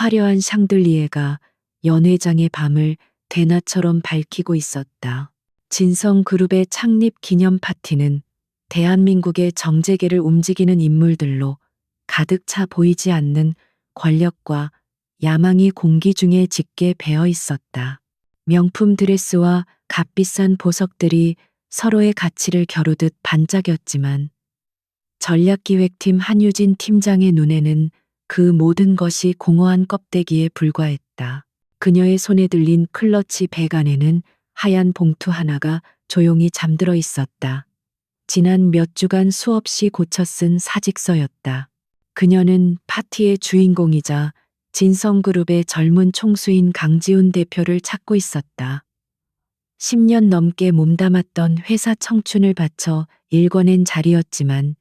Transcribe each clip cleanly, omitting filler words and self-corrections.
화려한 샹들리에가 연회장의 밤을 대낮처럼 밝히고 있었다. 진성그룹의 창립 기념 파티는 대한민국의 정재계를 움직이는 인물들로 가득 차 보이지 않는 권력과 야망이 공기 중에 짙게 배어 있었다. 명품 드레스와 값비싼 보석들이 서로의 가치를 겨루듯 반짝였지만 전략기획팀 한유진 팀장의 눈에는 그 모든 것이 공허한 껍데기에 불과했다. 그녀의 손에 들린 클러치 백 안에는 하얀 봉투 하나가 조용히 잠들어 있었다. 지난 몇 주간 수없이 고쳐 쓴 사직서였다. 그녀는 파티의 주인공이자 진성그룹의 젊은 총수인 강지훈 대표를 찾고 있었다. 10년 넘게 몸담았던 회사 청춘을 바쳐 일궈낸 자리였지만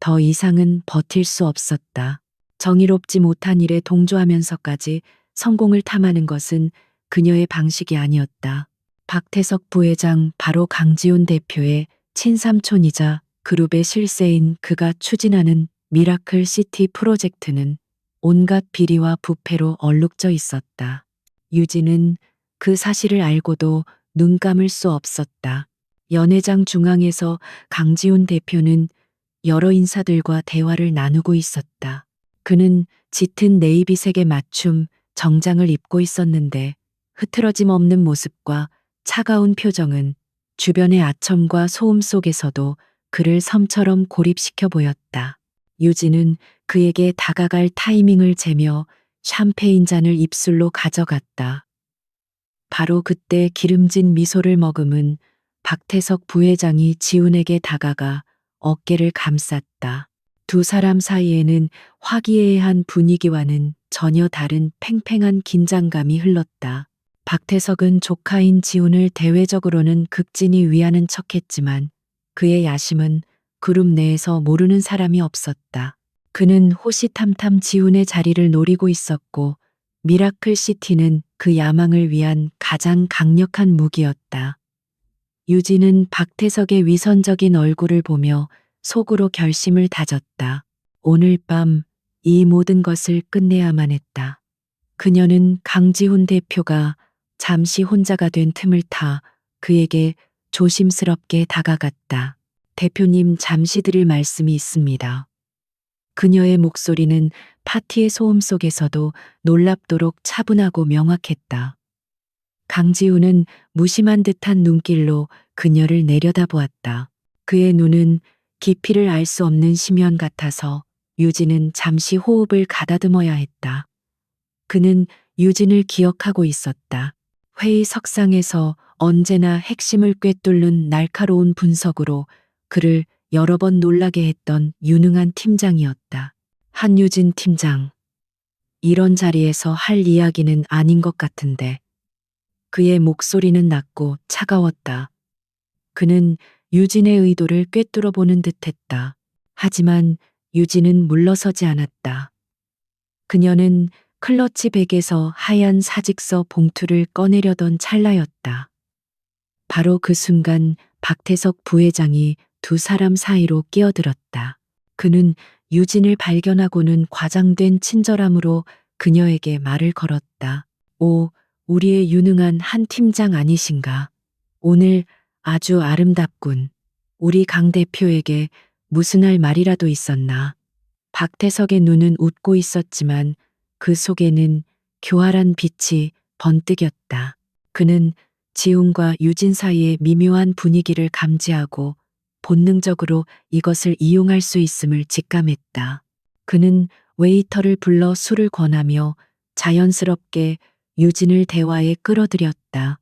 더 이상은 버틸 수 없었다. 정의롭지 못한 일에 동조하면서까지 성공을 탐하는 것은 그녀의 방식이 아니었다. 박태석 부회장, 바로 강지훈 대표의 친삼촌이자 그룹의 실세인 그가 추진하는 미라클 시티 프로젝트는 온갖 비리와 부패로 얼룩져 있었다. 유진은 그 사실을 알고도 눈 감을 수 없었다. 연회장 중앙에서 강지훈 대표는 여러 인사들과 대화를 나누고 있었다. 그는 짙은 네이비색의 맞춤 정장을 입고 있었는데 흐트러짐 없는 모습과 차가운 표정은 주변의 아첨과 소음 속에서도 그를 섬처럼 고립시켜 보였다. 유진은 그에게 다가갈 타이밍을 재며 샴페인 잔을 입술로 가져갔다. 바로 그때 기름진 미소를 머금은 박태석 부회장이 지훈에게 다가가 어깨를 감쌌다. 두 사람 사이에는 화기애애한 분위기와는 전혀 다른 팽팽한 긴장감이 흘렀다. 박태석은 조카인 지훈을 대외적으로는 극진히 위하는 척했지만 그의 야심은 그룹 내에서 모르는 사람이 없었다. 그는 호시탐탐 지훈의 자리를 노리고 있었고 미라클 시티는 그 야망을 위한 가장 강력한 무기였다. 유진은 박태석의 위선적인 얼굴을 보며 속으로 결심을 다졌다. 오늘 밤 이 모든 것을 끝내야만 했다. 그녀는 강지훈 대표가 잠시 혼자가 된 틈을 타 그에게 조심스럽게 다가갔다. 대표님, 잠시 드릴 말씀이 있습니다. 그녀의 목소리는 파티의 소음 속에서도 놀랍도록 차분하고 명확했다. 강지훈은 무심한 듯한 눈길로 그녀를 내려다보았다. 그의 눈은 깊이를 알 수 없는 심연 같아서 유진은 잠시 호흡을 가다듬어야 했다. 그는 유진을 기억하고 있었다. 회의 석상에서 언제나 핵심을 꿰뚫는 날카로운 분석으로 그를 여러 번 놀라게 했던 유능한 팀장이었다. 한유진 팀장. 이런 자리에서 할 이야기는 아닌 것 같은데. 그의 목소리는 낮고 차가웠다. 그는 유진의 의도를 꿰뚫어 보는 듯했다. 하지만 유진은 물러서지 않았다. 그녀는 클러치 백에서 하얀 사직서 봉투를 꺼내려던 찰나였다. 바로 그 순간 박태석 부회장이 두 사람 사이로 끼어들었다. 그는 유진을 발견하고는 과장된 친절함으로 그녀에게 말을 걸었다. 오, 우리의 유능한 한 팀장 아니신가? 오늘 아주 아름답군. 우리 강 대표에게 무슨 할 말이라도 있었나? 박태석의 눈은 웃고 있었지만 그 속에는 교활한 빛이 번뜩였다. 그는 지훈과 유진 사이의 미묘한 분위기를 감지하고 본능적으로 이것을 이용할 수 있음을 직감했다. 그는 웨이터를 불러 술을 권하며 자연스럽게 유진을 대화에 끌어들였다.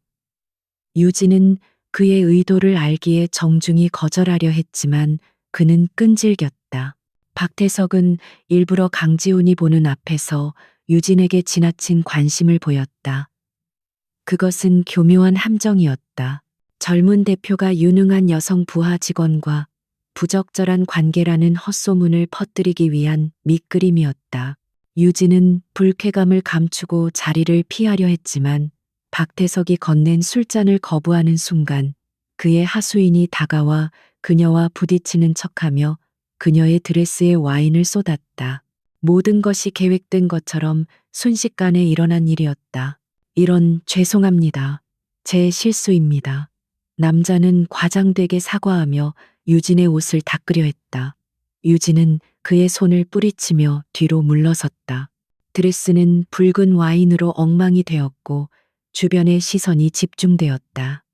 유진은 그의 의도를 알기에 정중히 거절하려 했지만 그는 끈질겼다. 박태석은 일부러 강지훈이 보는 앞에서 유진에게 지나친 관심을 보였다. 그것은 교묘한 함정이었다. 젊은 대표가 유능한 여성 부하 직원과 부적절한 관계라는 헛소문을 퍼뜨리기 위한 밑그림이었다. 유진은 불쾌감을 감추고 자리를 피하려 했지만 박태석이 건넨 술잔을 거부하는 순간 그의 하수인이 다가와 그녀와 부딪히는 척하며 그녀의 드레스에 와인을 쏟았다. 모든 것이 계획된 것처럼 순식간에 일어난 일이었다. 이런 죄송합니다. 제 실수입니다. 남자는 과장되게 사과하며 유진의 옷을 닦으려 했다. 유진은 그의 손을 뿌리치며 뒤로 물러섰다. 드레스는 붉은 와인으로 엉망이 되었고 주변의 시선이 집중되었다.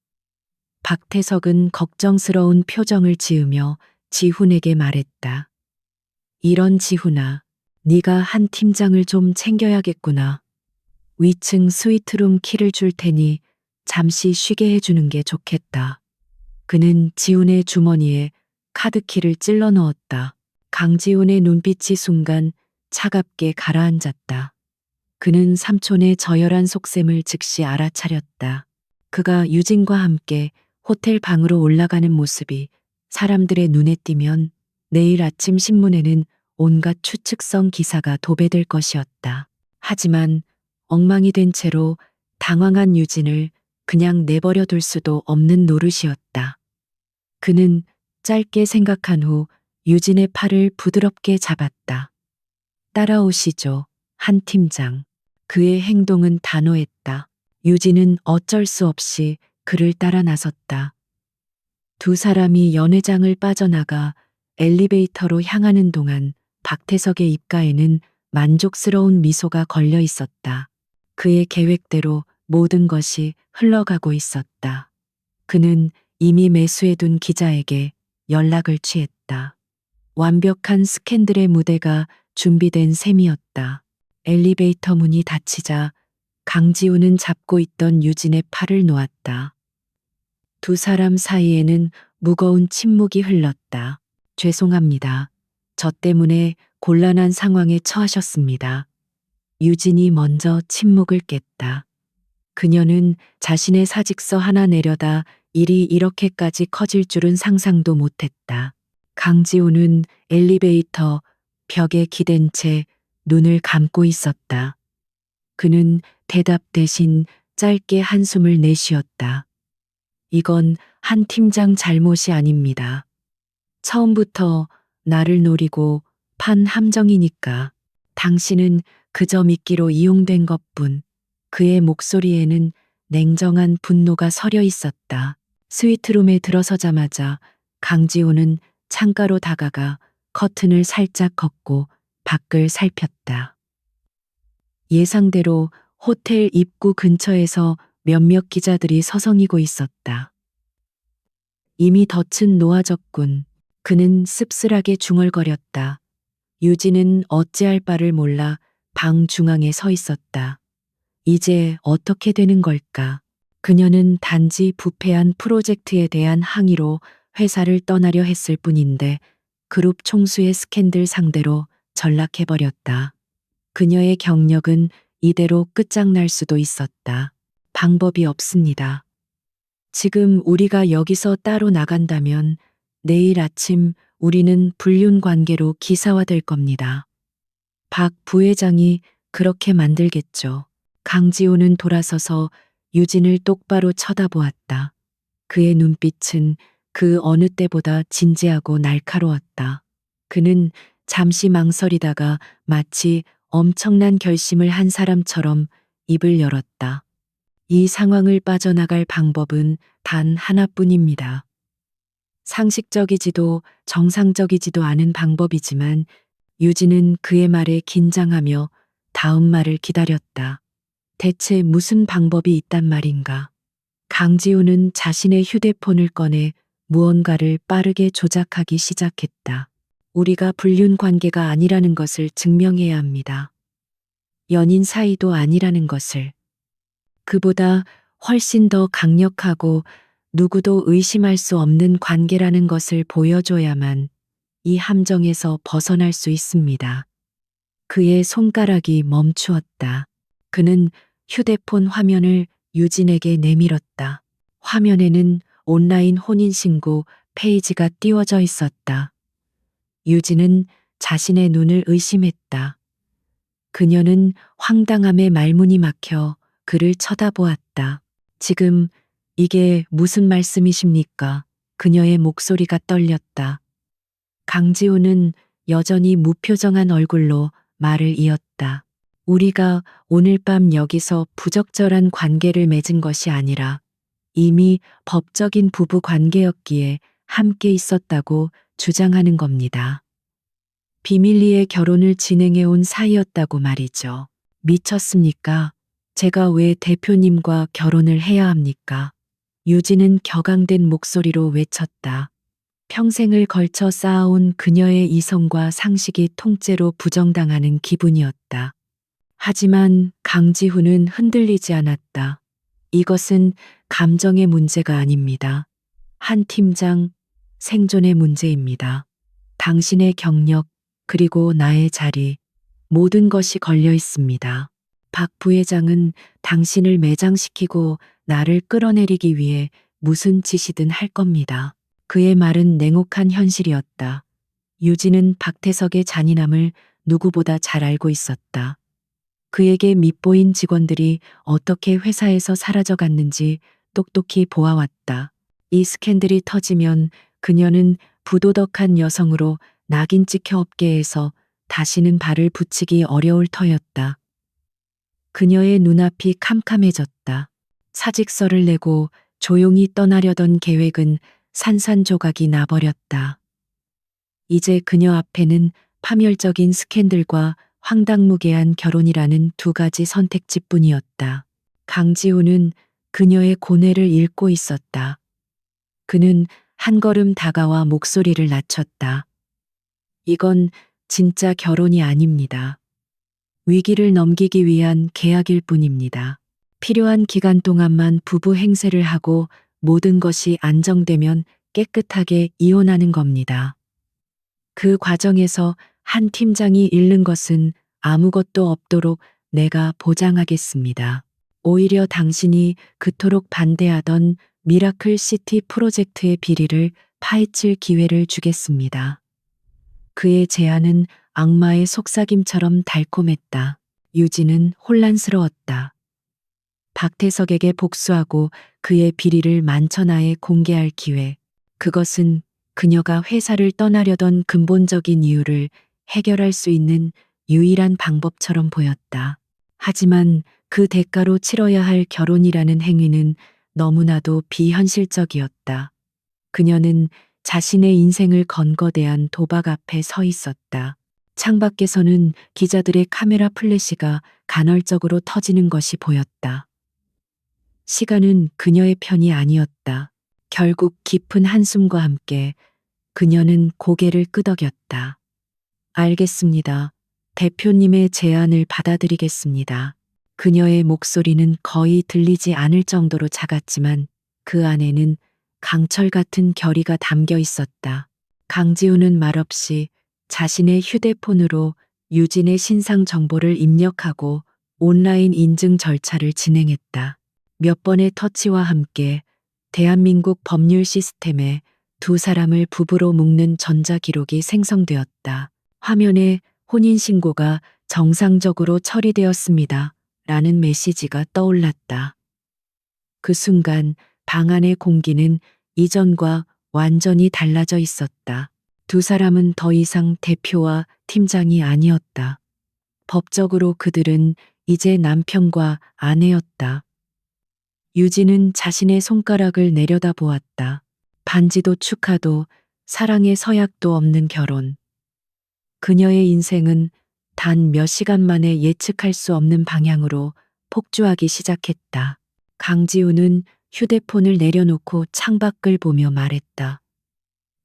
박태석은 걱정스러운 표정을 지으며 지훈에게 말했다. 이런 지훈아, 네가 한 팀장을 좀 챙겨야겠구나. 위층 스위트룸 키를 줄 테니 잠시 쉬게 해주는 게 좋겠다. 그는 지훈의 주머니에 카드키를 찔러 넣었다. 강지훈의 눈빛이 순간 차갑게 가라앉았다. 그는 삼촌의 저열한 속셈을 즉시 알아차렸다. 그가 유진과 함께 호텔 방으로 올라가는 모습이 사람들의 눈에 띄면 내일 아침 신문에는 온갖 추측성 기사가 도배될 것이었다. 하지만 엉망이 된 채로 당황한 유진을 그냥 내버려 둘 수도 없는 노릇이었다. 그는 짧게 생각한 후 유진의 팔을 부드럽게 잡았다. 따라오시죠, 한 팀장. 그의 행동은 단호했다. 유진은 어쩔 수 없이 그를 따라 나섰다. 두 사람이 연회장을 빠져나가 엘리베이터로 향하는 동안 박태석의 입가에는 만족스러운 미소가 걸려 있었다. 그의 계획대로 모든 것이 흘러가고 있었다. 그는 이미 매수해둔 기자에게 연락을 취했다. 완벽한 스캔들의 무대가 준비된 셈이었다. 엘리베이터 문이 닫히자 강지우는 잡고 있던 유진의 팔을 놓았다. 두 사람 사이에는 무거운 침묵이 흘렀다. 죄송합니다. 저 때문에 곤란한 상황에 처하셨습니다. 유진이 먼저 침묵을 깼다. 그녀는 자신의 사직서 하나 내려다 일이 이렇게까지 커질 줄은 상상도 못했다. 강지우는 엘리베이터 벽에 기댄 채 눈을 감고 있었다. 그는 대답 대신 짧게 한숨을 내쉬었다. 이건 한 팀장 잘못이 아닙니다. 처음부터 나를 노리고 판 함정이니까. 당신은 그저 미끼로 이용된 것뿐. 그의 목소리에는 냉정한 분노가 서려 있었다. 스위트룸에 들어서자마자 강지호는 창가로 다가가 커튼을 살짝 걷고 밖을 살폈다. 예상대로 호텔 입구 근처에서 몇몇 기자들이 서성이고 있었다. 이미 덫은 놓아졌군. 그는 씁쓸하게 중얼거렸다. 유진은 어찌할 바를 몰라 방 중앙에 서 있었다. 이제 어떻게 되는 걸까? 그녀는 단지 부패한 프로젝트에 대한 항의로 회사를 떠나려 했을 뿐인데 그룹 총수의 스캔들 상대로 전락해버렸다. 그녀의 경력은 이대로 끝장날 수도 있었다. 방법이 없습니다. 지금 우리가 여기서 따로 나간다면 내일 아침 우리는 불륜 관계로 기사화될 겁니다. 박 부회장이 그렇게 만들겠죠. 강지호는 돌아서서 유진을 똑바로 쳐다보았다. 그의 눈빛은 그 어느 때보다 진지하고 날카로웠다. 그는 잠시 망설이다가 마치 엄청난 결심을 한 사람처럼 입을 열었다. 이 상황을 빠져나갈 방법은 단 하나뿐입니다. 상식적이지도 정상적이지도 않은 방법이지만 유진은 그의 말에 긴장하며 다음 말을 기다렸다. 대체 무슨 방법이 있단 말인가? 강지우는 자신의 휴대폰을 꺼내 무언가를 빠르게 조작하기 시작했다. 우리가 불륜 관계가 아니라는 것을 증명해야 합니다. 연인 사이도 아니라는 것을. 그보다 훨씬 더 강력하고 누구도 의심할 수 없는 관계라는 것을 보여줘야만 이 함정에서 벗어날 수 있습니다. 그의 손가락이 멈추었다. 그는 휴대폰 화면을 유진에게 내밀었다. 화면에는 온라인 혼인신고 페이지가 띄워져 있었다. 유진은 자신의 눈을 의심했다. 그녀는 황당함에 말문이 막혀 그를 쳐다보았다. 지금 이게 무슨 말씀이십니까? 그녀의 목소리가 떨렸다. 강지우는 여전히 무표정한 얼굴로 말을 이었다. 우리가 오늘 밤 여기서 부적절한 관계를 맺은 것이 아니라 이미 법적인 부부 관계였기에 함께 있었다고 주장하는 겁니다. 비밀리에 결혼을 진행해 온 사이였다고 말이죠. 미쳤습니까? 제가 왜 대표님과 결혼을 해야 합니까? 유진은 격앙된 목소리로 외쳤다. 평생을 걸쳐 쌓아온 그녀의 이성과 상식이 통째로 부정당하는 기분이었다. 하지만 강지훈은 흔들리지 않았다. 이것은 감정의 문제가 아닙니다. 한 팀장 생존의 문제입니다. 당신의 경력 그리고 나의 자리 모든 것이 걸려 있습니다. 박 부회장은 당신을 매장시키고 나를 끌어내리기 위해 무슨 짓이든 할 겁니다. 그의 말은 냉혹한 현실이었다. 유진은 박태석의 잔인함을 누구보다 잘 알고 있었다. 그에게 밉보인 직원들이 어떻게 회사에서 사라져갔는지 똑똑히 보아왔다. 이 스캔들이 터지면 그녀는 부도덕한 여성으로 낙인 찍혀 업계에서 다시는 발을 붙이기 어려울 터였다. 그녀의 눈앞이 캄캄해졌다. 사직서를 내고 조용히 떠나려던 계획은 산산조각이 나버렸다. 이제 그녀 앞에는 파멸적인 스캔들과 황당무계한 결혼이라는 두 가지 선택지뿐이었다. 강지훈은 그녀의 고뇌를 읽고 있었다. 그는 한 걸음 다가와 목소리를 낮췄다. 이건 진짜 결혼이 아닙니다. 위기를 넘기기 위한 계약일 뿐입니다. 필요한 기간 동안만 부부 행세를 하고 모든 것이 안정되면 깨끗하게 이혼하는 겁니다. 그 과정에서 한 팀장이 잃는 것은 아무것도 없도록 내가 보장하겠습니다. 오히려 당신이 그토록 반대하던 미라클 시티 프로젝트의 비리를 파헤칠 기회를 주겠습니다. 그의 제안은 악마의 속삭임처럼 달콤했다. 유진은 혼란스러웠다. 박태석에게 복수하고 그의 비리를 만천하에 공개할 기회. 그것은 그녀가 회사를 떠나려던 근본적인 이유를 해결할 수 있는 유일한 방법처럼 보였다. 하지만 그 대가로 치러야 할 결혼이라는 행위는 너무나도 비현실적이었다. 그녀는 자신의 인생을 건거대한 도박 앞에 서 있었다. 창밖에서는 기자들의 카메라 플래시가 간헐적으로 터지는 것이 보였다. 시간은 그녀의 편이 아니었다. 결국 깊은 한숨과 함께 그녀는 고개를 끄덕였다. 알겠습니다. 대표님의 제안을 받아들이겠습니다. 그녀의 목소리는 거의 들리지 않을 정도로 작았지만 그 안에는 강철 같은 결의가 담겨 있었다. 강지훈은 말없이 자신의 휴대폰으로 유진의 신상 정보를 입력하고 온라인 인증 절차를 진행했다. 몇 번의 터치와 함께 대한민국 법률 시스템에 두 사람을 부부로 묶는 전자기록이 생성되었다. 화면에 혼인신고가 정상적으로 처리되었습니다. 라는 메시지가 떠올랐다. 그 순간 방 안의 공기는 이전과 완전히 달라져 있었다. 두 사람은 더 이상 대표와 팀장이 아니었다. 법적으로 그들은 이제 남편과 아내였다. 유진은 자신의 손가락을 내려다 보았다. 반지도 축하도 사랑의 서약도 없는 결혼. 그녀의 인생은 단 몇 시간 만에 예측할 수 없는 방향으로 폭주하기 시작했다. 강지훈은 휴대폰을 내려놓고 창밖을 보며 말했다.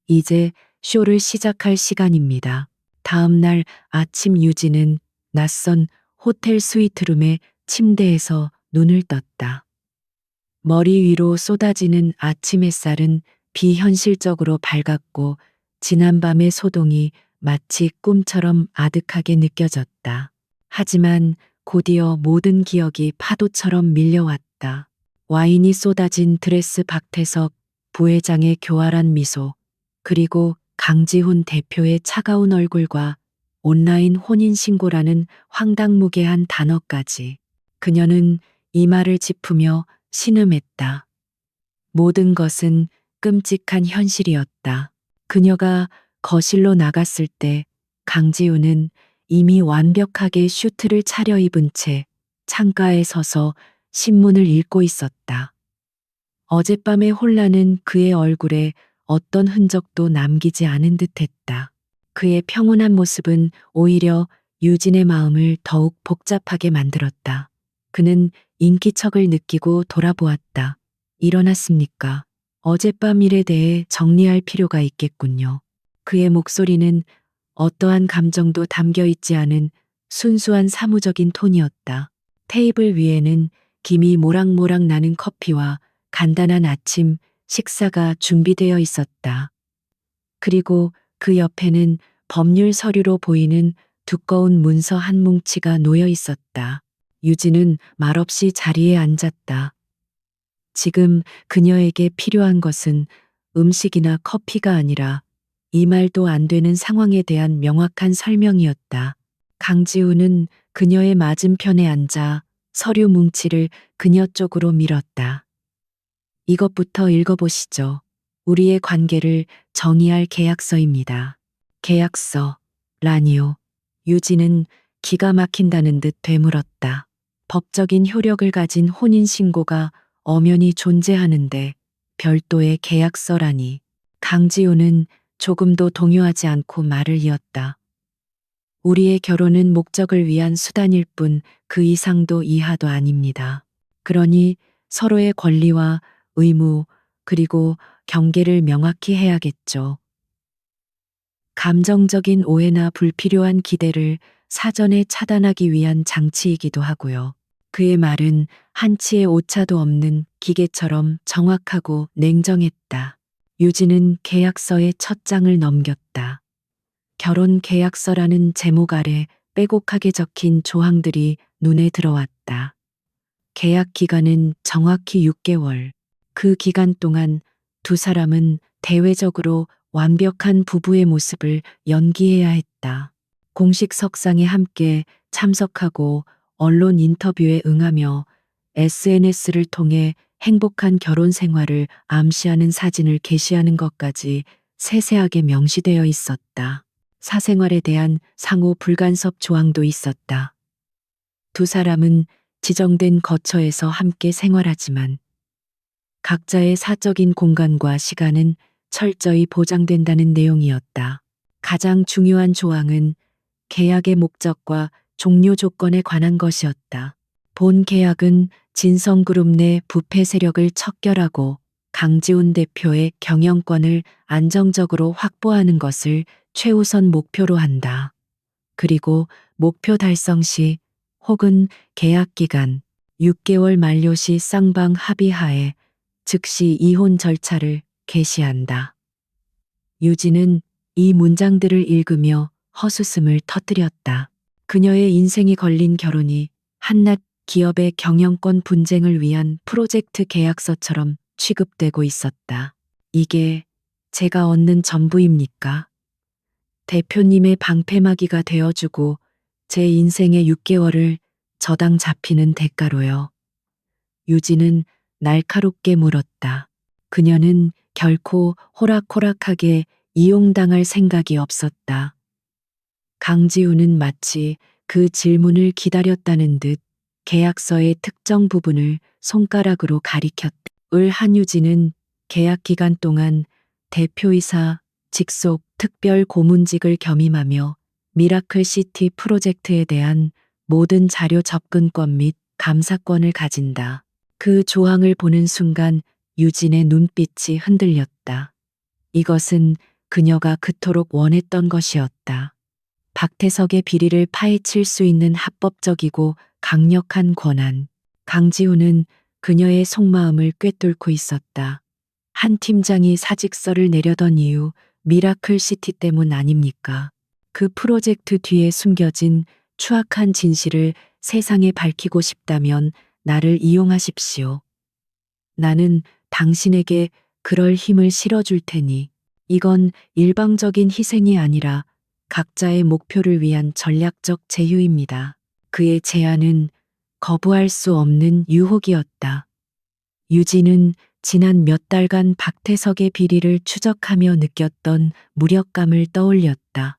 이제 쇼를 시작할 시간입니다. 다음 날 아침 유진은 낯선 호텔 스위트룸의 침대에서 눈을 떴다. 머리 위로 쏟아지는 아침 햇살은 비현실적으로 밝았고 지난밤의 소동이 마치 꿈처럼 아득하게 느껴졌다. 하지만 곧이어 모든 기억이 파도처럼 밀려왔다. 와인이 쏟아진 드레스 박태석 부회장의 교활한 미소, 그리고 강지훈 대표의 차가운 얼굴과 온라인 혼인신고라는 황당무계한 단어까지. 그녀는 이마를 짚으며 신음했다. 모든 것은 끔찍한 현실이었다. 그녀가 거실로 나갔을 때 강지훈은 이미 완벽하게 슈트를 차려입은 채 창가에 서서 신문을 읽고 있었다. 어젯밤의 혼란은 그의 얼굴에 어떤 흔적도 남기지 않은 듯했다. 그의 평온한 모습은 오히려 유진의 마음을 더욱 복잡하게 만들었다. 그는 인기척을 느끼고 돌아보았다. 일어났습니까? 어젯밤 일에 대해 정리할 필요가 있겠군요. 그의 목소리는 어떠한 감정도 담겨 있지 않은 순수한 사무적인 톤이었다. 테이블 위에는 김이 모락모락 나는 커피와 간단한 아침 식사가 준비되어 있었다. 그리고 그 옆에는 법률 서류로 보이는 두꺼운 문서 한 뭉치가 놓여 있었다. 유진은 말없이 자리에 앉았다. 지금 그녀에게 필요한 것은 음식이나 커피가 아니라 이 말도 안 되는 상황에 대한 명확한 설명이었다. 강지우는 그녀의 맞은편에 앉아 서류 뭉치를 그녀 쪽으로 밀었다. 이것부터 읽어보시죠. 우리의 관계를 정의할 계약서입니다. 계약서, 라니오. 유진은 기가 막힌다는 듯 되물었다. 법적인 효력을 가진 혼인신고가 엄연히 존재하는데 별도의 계약서라니. 강지우는 조금도 동요하지 않고 말을 이었다. 우리의 결혼은 목적을 위한 수단일 뿐 그 이상도 이하도 아닙니다. 그러니 서로의 권리와 의무 그리고 경계를 명확히 해야겠죠. 감정적인 오해나 불필요한 기대를 사전에 차단하기 위한 장치이기도 하고요. 그의 말은 한치의 오차도 없는 기계처럼 정확하고 냉정했다. 유진은 계약서의 첫 장을 넘겼다. 결혼 계약서라는 제목 아래 빼곡하게 적힌 조항들이 눈에 들어왔다. 계약 기간은 정확히 6개월. 그 기간 동안 두 사람은 대외적으로 완벽한 부부의 모습을 연기해야 했다. 공식 석상에 함께 참석하고 언론 인터뷰에 응하며 SNS를 통해 행복한 결혼 생활을 암시하는 사진을 게시하는 것까지 세세하게 명시되어 있었다. 사생활에 대한 상호 불간섭 조항도 있었다. 두 사람은 지정된 거처에서 함께 생활하지만 각자의 사적인 공간과 시간은 철저히 보장된다는 내용이었다. 가장 중요한 조항은 계약의 목적과 종료 조건에 관한 것이었다. 본 계약은 진성그룹 내 부패 세력을 척결하고 강지훈 대표의 경영권을 안정적으로 확보하는 것을 최우선 목표로 한다. 그리고 목표 달성 시 혹은 계약 기간 6개월 만료 시 쌍방 합의하에 즉시 이혼 절차를 개시한다. 유진은 이 문장들을 읽으며 헛웃음을 터뜨렸다. 그녀의 인생이 걸린 결혼이 한낱 기업의 경영권 분쟁을 위한 프로젝트 계약서처럼 취급되고 있었다. 이게 제가 얻는 전부입니까? 대표님의 방패막이가 되어주고 제 인생의 6개월을 저당 잡히는 대가로요. 유진은 날카롭게 물었다. 그녀는 결코 호락호락하게 이용당할 생각이 없었다. 강지우는 마치 그 질문을 기다렸다는 듯 계약서의 특정 부분을 손가락으로 가리켰다. 을 한유진은 계약 기간 동안 대표이사 직속 특별 고문직을 겸임하며 미라클 시티 프로젝트에 대한 모든 자료 접근권 및 감사권을 가진다. 그 조항을 보는 순간 유진의 눈빛이 흔들렸다. 이것은 그녀가 그토록 원했던 것이었다. 박태석의 비리를 파헤칠 수 있는 합법적이고 강력한 권한. 강지훈은 그녀의 속마음을 꿰뚫고 있었다. 한 팀장이 사직서를 내려던 이유 미라클 시티 때문 아닙니까? 그 프로젝트 뒤에 숨겨진 추악한 진실을 세상에 밝히고 싶다면 나를 이용하십시오. 나는 당신에게 그럴 힘을 실어줄 테니. 이건 일방적인 희생이 아니라 각자의 목표를 위한 전략적 제휴입니다. 그의 제안은 거부할 수 없는 유혹이었다. 유진은 지난 몇 달간 박태석의 비리를 추적하며 느꼈던 무력감을 떠올렸다.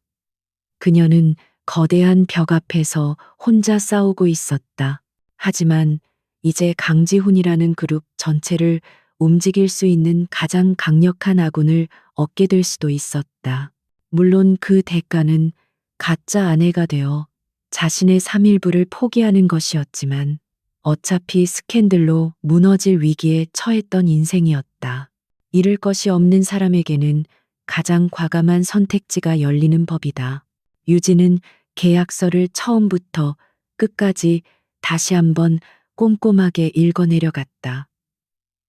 그녀는 거대한 벽 앞에서 혼자 싸우고 있었다. 하지만 이제 강지훈이라는 그룹 전체를 움직일 수 있는 가장 강력한 아군을 얻게 될 수도 있었다. 물론 그 대가는 가짜 아내가 되어 자신의 3일부를 포기하는 것이었지만 어차피 스캔들로 무너질 위기에 처했던 인생이었다. 잃을 것이 없는 사람에게는 가장 과감한 선택지가 열리는 법이다. 유진은 계약서를 처음부터 끝까지 다시 한번 꼼꼼하게 읽어내려갔다.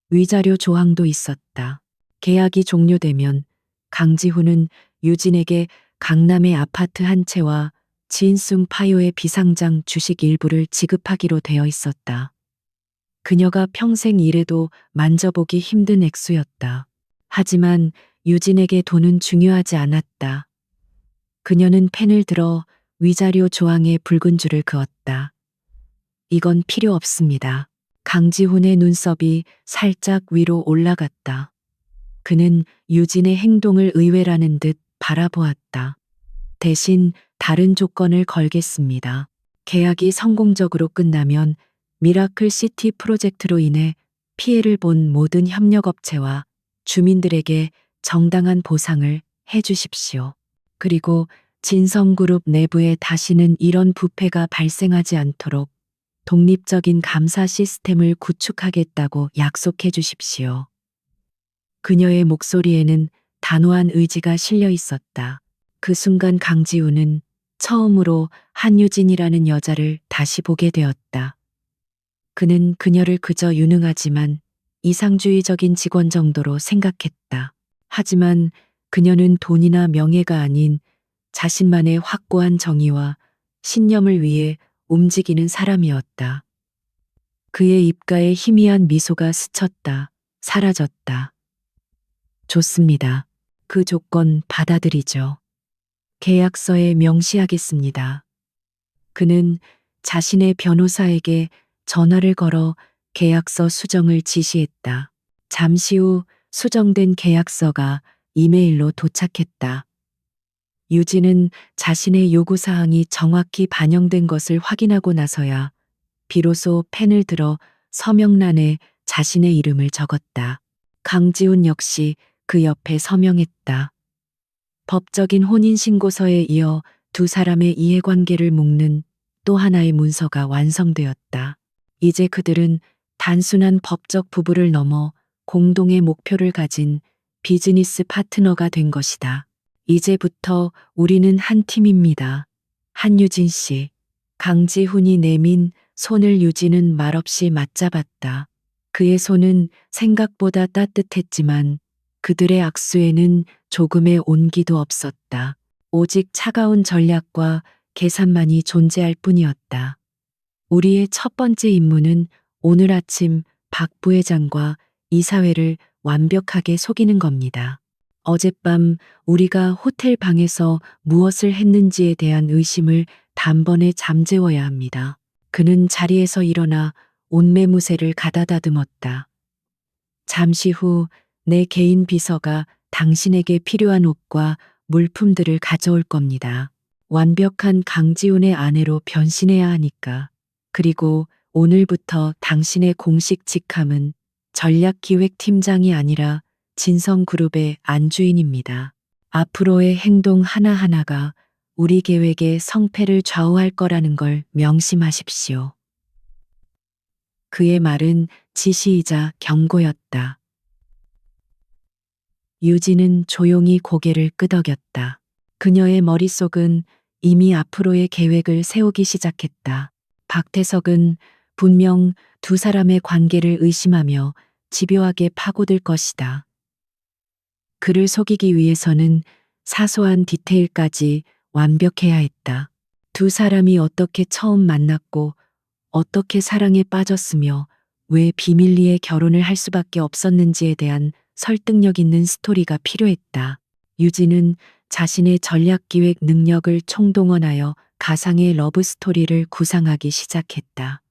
위자료 조항도 있었다. 계약이 종료되면 강지훈은 유진에게 강남의 아파트 한 채와 지인숭 파요의 비상장 주식 일부를 지급하기로 되어 있었다. 그녀가 평생 일해도 만져보기 힘든 액수였다. 하지만 유진에게 돈은 중요하지 않았다. 그녀는 펜을 들어 위자료 조항에 붉은 줄을 그었다. 이건 필요 없습니다. 강지훈의 눈썹이 살짝 위로 올라갔다. 그는 유진의 행동을 의외라는 듯 바라보았다. 대신 다른 조건을 걸겠습니다. 계약이 성공적으로 끝나면 미라클 시티 프로젝트로 인해 피해를 본 모든 협력업체와 주민들에게 정당한 보상을 해 주십시오. 그리고 진성그룹 내부에 다시는 이런 부패가 발생하지 않도록 독립적인 감사 시스템을 구축하겠다고 약속해 주십시오. 그녀의 목소리에는 단호한 의지가 실려 있었다. 그 순간 강지우는 처음으로 한유진이라는 여자를 다시 보게 되었다. 그는 그녀를 그저 유능하지만 이상주의적인 직원 정도로 생각했다. 하지만 그녀는 돈이나 명예가 아닌 자신만의 확고한 정의와 신념을 위해 움직이는 사람이었다. 그의 입가에 희미한 미소가 스쳤다. 사라졌다. 좋습니다. 그 조건 받아들이죠. 계약서에 명시하겠습니다. 그는 자신의 변호사에게 전화를 걸어 계약서 수정을 지시했다. 잠시 후 수정된 계약서가 이메일로 도착했다. 유진은 자신의 요구사항이 정확히 반영된 것을 확인하고 나서야 비로소 펜을 들어 서명란에 자신의 이름을 적었다. 강지훈 역시 그 옆에 서명했다. 법적인 혼인신고서에 이어 두 사람의 이해관계를 묶는 또 하나의 문서가 완성되었다. 이제 그들은 단순한 법적 부부를 넘어 공동의 목표를 가진 비즈니스 파트너가 된 것이다. 이제부터 우리는 한 팀입니다. 한유진 씨. 강지훈이 내민 손을 유진은 말없이 맞잡았다. 그의 손은 생각보다 따뜻했지만 그들의 악수에는 조금의 온기도 없었다. 오직 차가운 전략과 계산만이 존재할 뿐이었다. 우리의 첫 번째 임무는 오늘 아침 박 부회장과 이사회를 완벽하게 속이는 겁니다. 어젯밤 우리가 호텔 방에서 무엇을 했는지에 대한 의심을 단번에 잠재워야 합니다. 그는 자리에서 일어나 옷매무새를 가다다듬었다. 잠시 후 내 개인 비서가 당신에게 필요한 옷과 물품들을 가져올 겁니다. 완벽한 강지훈의 아내로 변신해야 하니까. 그리고 오늘부터 당신의 공식 직함은 전략기획팀장이 아니라 진성그룹의 안주인입니다. 앞으로의 행동 하나하나가 우리 계획의 성패를 좌우할 거라는 걸 명심하십시오. 그의 말은 지시이자 경고였다. 유진은 조용히 고개를 끄덕였다. 그녀의 머릿속은 이미 앞으로의 계획을 세우기 시작했다. 박태석은 분명 두 사람의 관계를 의심하며 집요하게 파고들 것이다. 그를 속이기 위해서는 사소한 디테일까지 완벽해야 했다. 두 사람이 어떻게 처음 만났고 어떻게 사랑에 빠졌으며 왜 비밀리에 결혼을 할 수밖에 없었는지에 대한 설득력 있는 스토리가 필요했다. 유진은 자신의 전략기획 능력을 총동원하여 가상의 러브스토리를 구상하기 시작했다.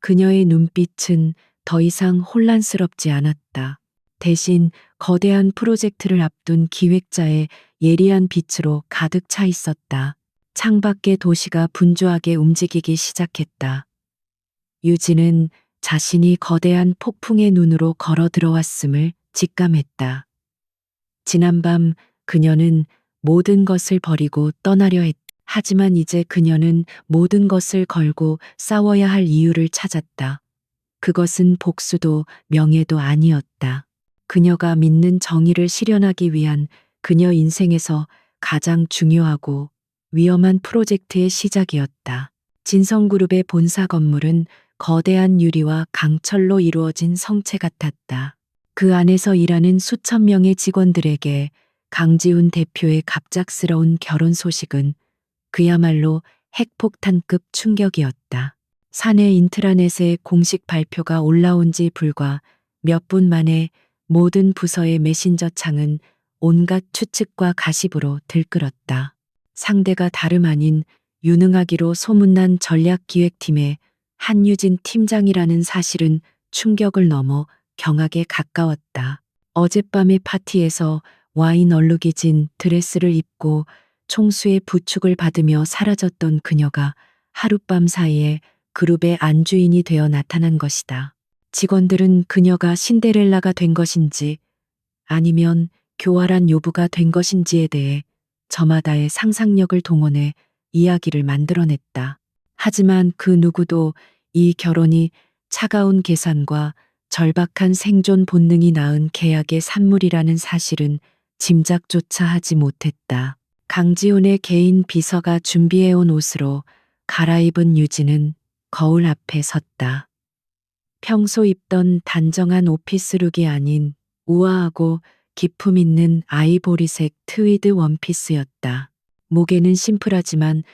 그녀의 눈빛은 더 이상 혼란스럽지 않았다. 대신 거대한 프로젝트를 앞둔 기획자의 예리한 빛으로 가득 차 있었다. 창밖의 도시가 분주하게 움직이기 시작했다. 유진은 자신이 거대한 폭풍의 눈으로 걸어 들어왔음을 직감했다. 지난밤 그녀는 모든 것을 버리고 떠나려 했다. 하지만 이제 그녀는 모든 것을 걸고 싸워야 할 이유를 찾았다. 그것은 복수도 명예도 아니었다. 그녀가 믿는 정의를 실현하기 위한 그녀 인생에서 가장 중요하고 위험한 프로젝트의 시작이었다. 진성그룹의 본사 건물은 거대한 유리와 강철로 이루어진 성체 같았다. 그 안에서 일하는 수천 명의 직원들에게 강지훈 대표의 갑작스러운 결혼 소식은 그야말로 핵폭탄급 충격이었다. 사내 인트라넷에 공식 발표가 올라온 지 불과 몇 분 만에 모든 부서의 메신저 창은 온갖 추측과 가십으로 들끓었다. 상대가 다름 아닌 유능하기로 소문난 전략기획팀의 한유진 팀장이라는 사실은 충격을 넘어 경악에 가까웠다. 어젯밤의 파티에서 와인 얼룩이 진 드레스를 입고 총수의 부축을 받으며 사라졌던 그녀가 하룻밤 사이에 그룹의 안주인이 되어 나타난 것이다. 직원들은 그녀가 신데렐라가 된 것인지 아니면 교활한 요부가 된 것인지에 대해 저마다의 상상력을 동원해 이야기를 만들어냈다. 하지만 그 누구도 이 결혼이 차가운 계산과 절박한 생존 본능이 낳은 계약의 산물이라는 사실은 짐작조차 하지 못했다. 강지훈의 개인 비서가 준비해온 옷으로 갈아입은 유진은 거울 앞에 섰다. 평소 입던 단정한 오피스룩이 아닌 우아하고 기품 있는 아이보리색 트위드 원피스였다. 목에는 심플하지만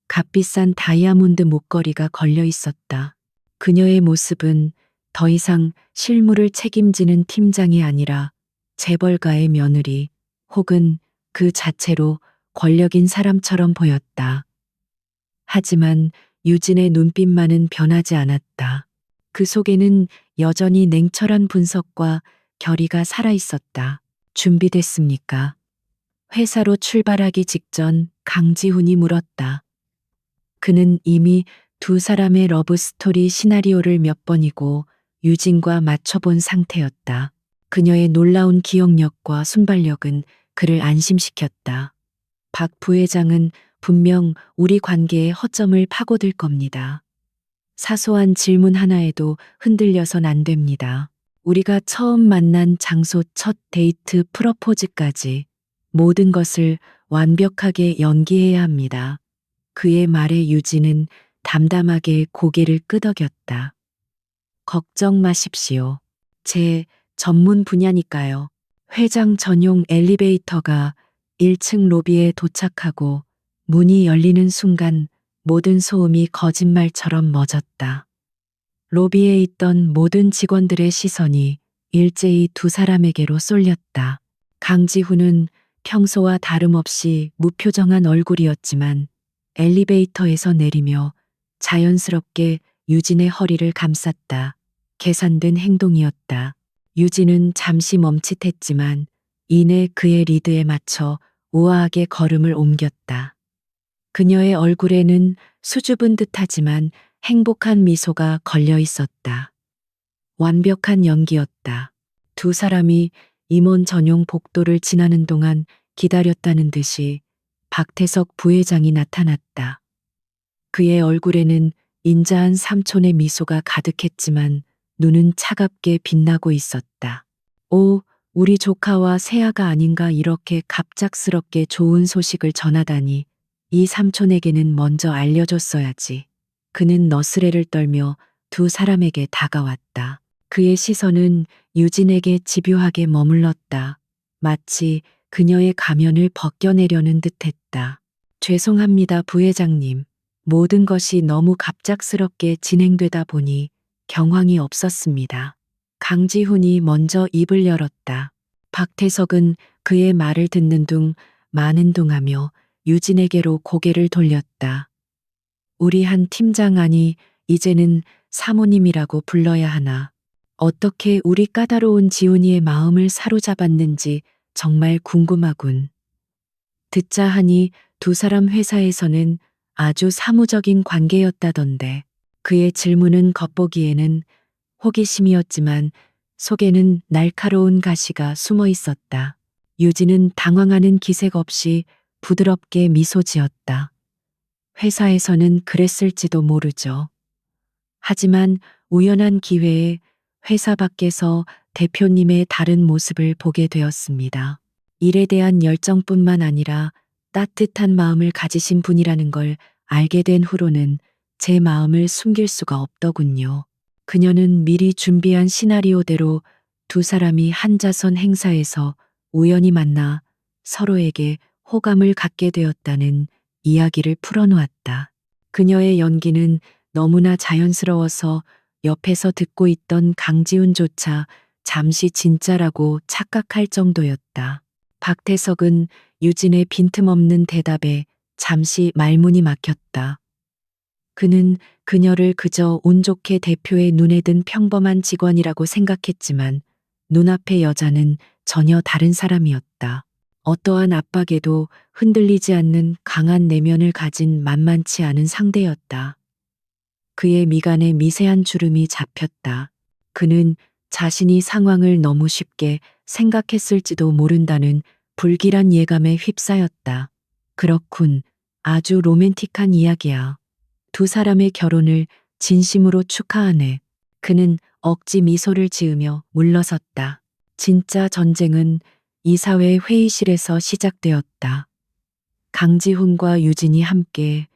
값비싼 다이아몬드 목걸이가 걸려 있었다. 그녀의 모습은 더 이상 실무를 책임지는 팀장이 아니라 재벌가의 며느리 혹은 그 자체로 권력인 사람처럼 보였다. 하지만 유진의 눈빛만은 변하지 않았다. 그 속에는 여전히 냉철한 분석과 결의가 살아 있었다. 준비됐습니까? 회사로 출발하기 직전 강지훈이 물었다. 그는 이미 두 사람의 러브 스토리 시나리오를 몇 번이고 유진과 맞춰본 상태였다. 그녀의 놀라운 기억력과 순발력은 그를 안심시켰다. 박 부회장은 분명 우리 관계의 허점을 파고들 겁니다. 사소한 질문 하나에도 흔들려선 안 됩니다. 우리가 처음 만난 장소, 첫 데이트, 프러포즈까지 모든 것을 완벽하게 연기해야 합니다. 그의 말에 유진은 담담하게 고개를 끄덕였다. 걱정 마십시오. 제 전문 분야니까요. 회장 전용 엘리베이터가 1층 로비에 도착하고 문이 열리는 순간 모든 소음이 거짓말처럼 멎었다. 로비에 있던 모든 직원들의 시선이 일제히 두 사람에게로 쏠렸다. 강지훈은 평소와 다름없이 무표정한 얼굴이었지만 엘리베이터에서 내리며 자연스럽게 유진의 허리를 감쌌다. 계산된 행동이었다. 유진은 잠시 멈칫했지만 이내 그의 리드에 맞춰 우아하게 걸음을 옮겼다. 그녀의 얼굴에는 수줍은 듯하지만 행복한 미소가 걸려 있었다. 완벽한 연기였다. 두 사람이 임원 전용 복도를 지나는 동안 기다렸다는 듯이 박태석 부회장이 나타났다. 그의 얼굴에는 인자한 삼촌의 미소가 가득했지만 눈은 차갑게 빛나고 있었다. 오, 우리 조카와 새아가 아닌가 이렇게 갑작스럽게 좋은 소식을 전하다니 이 삼촌에게는 먼저 알려줬어야지. 그는 너스레를 떨며 두 사람에게 다가왔다. 그의 시선은 유진에게 집요하게 머물렀다. 마치 그녀의 가면을 벗겨내려는 듯했다. 죄송합니다, 부회장님. 모든 것이 너무 갑작스럽게 진행되다 보니 경황이 없었습니다. 강지훈이 먼저 입을 열었다. 박태석은 그의 말을 듣는 둥 마는 둥 하며 유진에게로 고개를 돌렸다. 우리 한 팀장 아니 이제는 사모님이라고 불러야 하나. 어떻게 우리 까다로운 지훈이의 마음을 사로잡았는지 정말 궁금하군. 듣자 하니 두 사람 회사에서는 아주 사무적인 관계였다던데 그의 질문은 겉보기에는 호기심이었지만 속에는 날카로운 가시가 숨어 있었다. 유진은 당황하는 기색 없이 부드럽게 미소 지었다. 회사에서는 그랬을지도 모르죠. 하지만 우연한 기회에 회사 밖에서 대표님의 다른 모습을 보게 되었습니다. 일에 대한 열정뿐만 아니라 따뜻한 마음을 가지신 분이라는 걸 알게 된 후로는 제 마음을 숨길 수가 없더군요. 그녀는 미리 준비한 시나리오대로 두 사람이 한자선 행사에서 우연히 만나 서로에게 호감을 갖게 되었다는 이야기를 풀어놓았다. 그녀의 연기는 너무나 자연스러워서 옆에서 듣고 있던 강지훈조차 잠시 진짜라고 착각할 정도였다. 박태석은 유진의 빈틈없는 대답에 잠시 말문이 막혔다. 그는 그녀를 그저 운 좋게 대표의 눈에 든 평범한 직원이라고 생각했지만 눈앞의 여자는 전혀 다른 사람이었다. 어떠한 압박에도 흔들리지 않는 강한 내면을 가진 만만치 않은 상대였다. 그의 미간에 미세한 주름이 잡혔다. 그는 자신이 상황을 너무 쉽게 생각했을지도 모른다는 불길한 예감에 휩싸였다. 그렇군. 아주 로맨틱한 이야기야. 두 사람의 결혼을 진심으로 축하하네. 그는 억지 미소를 지으며 물러섰다. 진짜 전쟁은 이사회 회의실에서 시작되었다. 강지훈과 유진이 함께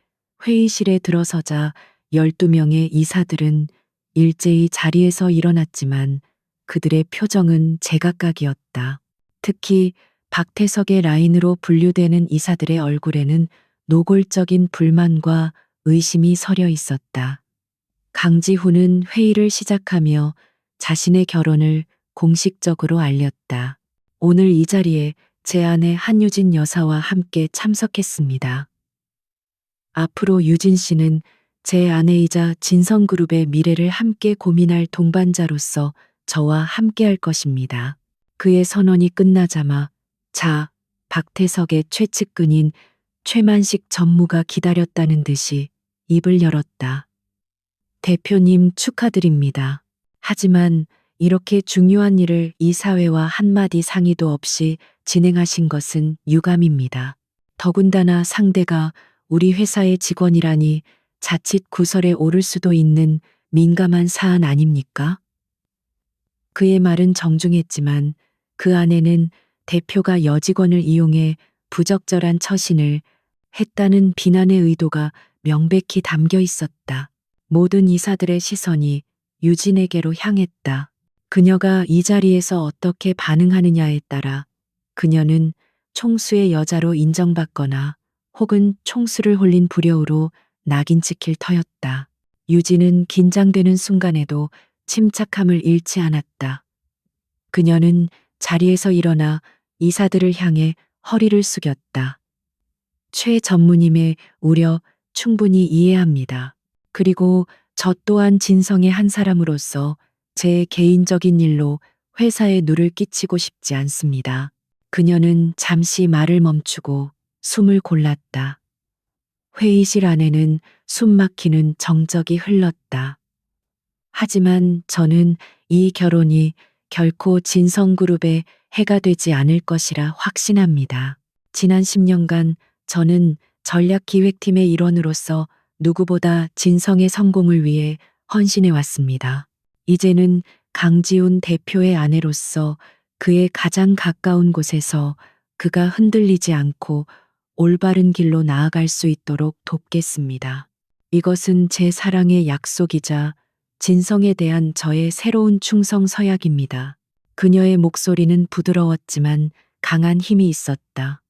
회의실에 들어서자 12명의 이사들은 일제히 자리에서 일어났지만 그들의 표정은 제각각이었다. 특히 박태석의 라인으로 분류되는 이사들의 얼굴에는 노골적인 불만과 의심이 서려 있었다. 강지훈은 회의를 시작하며 자신의 결혼을 공식적으로 알렸다. 오늘 이 자리에 제 아내 한유진 여사와 함께 참석했습니다. 앞으로 유진 씨는 제 아내이자 진성그룹의 미래를 함께 고민할 동반자로서 저와 함께 할 것입니다. 그의 선언이 끝나자마 박태석의 최측근인 최만식 전무가 기다렸다는 듯이 입을 열었다. 대표님 축하드립니다. 하지만 이렇게 중요한 일을 이사회와 한마디 상의도 없이 진행하신 것은 유감입니다. 더군다나 상대가 우리 회사의 직원이라니 자칫 구설에 오를 수도 있는 민감한 사안 아닙니까? 그의 말은 정중했지만 그 안에는 대표가 여직원을 이용해 부적절한 처신을 했다는 비난의 의도가 명백히 담겨 있었다. 모든 이사들의 시선이 유진에게로 향했다. 그녀가 이 자리에서 어떻게 반응하느냐에 따라 그녀는 총수의 여자로 인정받거나 혹은 총수를 홀린 불효로 낙인 찍힐 터였다. 유진은 긴장되는 순간에도 침착함을 잃지 않았다. 그녀는 자리에서 일어나 이사들을 향해 허리를 숙였다. 최 전무님의 우려 충분히 이해합니다. 그리고 저 또한 진성의 한 사람으로서 제 개인적인 일로 회사에 누를 끼치고 싶지 않습니다. 그녀는 잠시 말을 멈추고 숨을 골랐다. 회의실 안에는 숨막히는 정적이 흘렀다. 하지만 저는 이 결혼이 결코 진성그룹에 해가 되지 않을 것이라 확신합니다. 지난 10년간 저는 전략기획팀의 일원으로서 누구보다 진성의 성공을 위해 헌신해 왔습니다. 이제는 강지훈 대표의 아내로서 그의 가장 가까운 곳에서 그가 흔들리지 않고 올바른 길로 나아갈 수 있도록 돕겠습니다. 이것은 제 사랑의 약속이자 진성에 대한 저의 새로운 충성 서약입니다. 그녀의 목소리는 부드러웠지만 강한 힘이 있었다.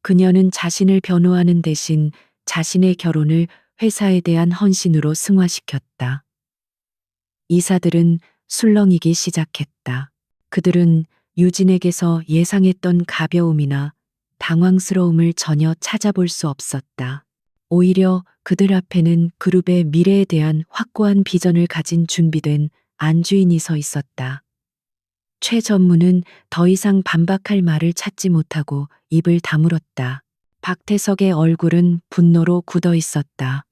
그녀는 자신을 변호하는 대신 자신의 결혼을 회사에 대한 헌신으로 승화시켰다. 이사들은 술렁이기 시작했다. 그들은 유진에게서 예상했던 가벼움이나 당황스러움을 전혀 찾아볼 수 없었다. 오히려 그들 앞에는 그룹의 미래에 대한 확고한 비전을 가진 준비된 안주인이 서 있었다. 최 전무는 더 이상 반박할 말을 찾지 못하고 입을 다물었다. 박태석의 얼굴은 분노로 굳어 있었다.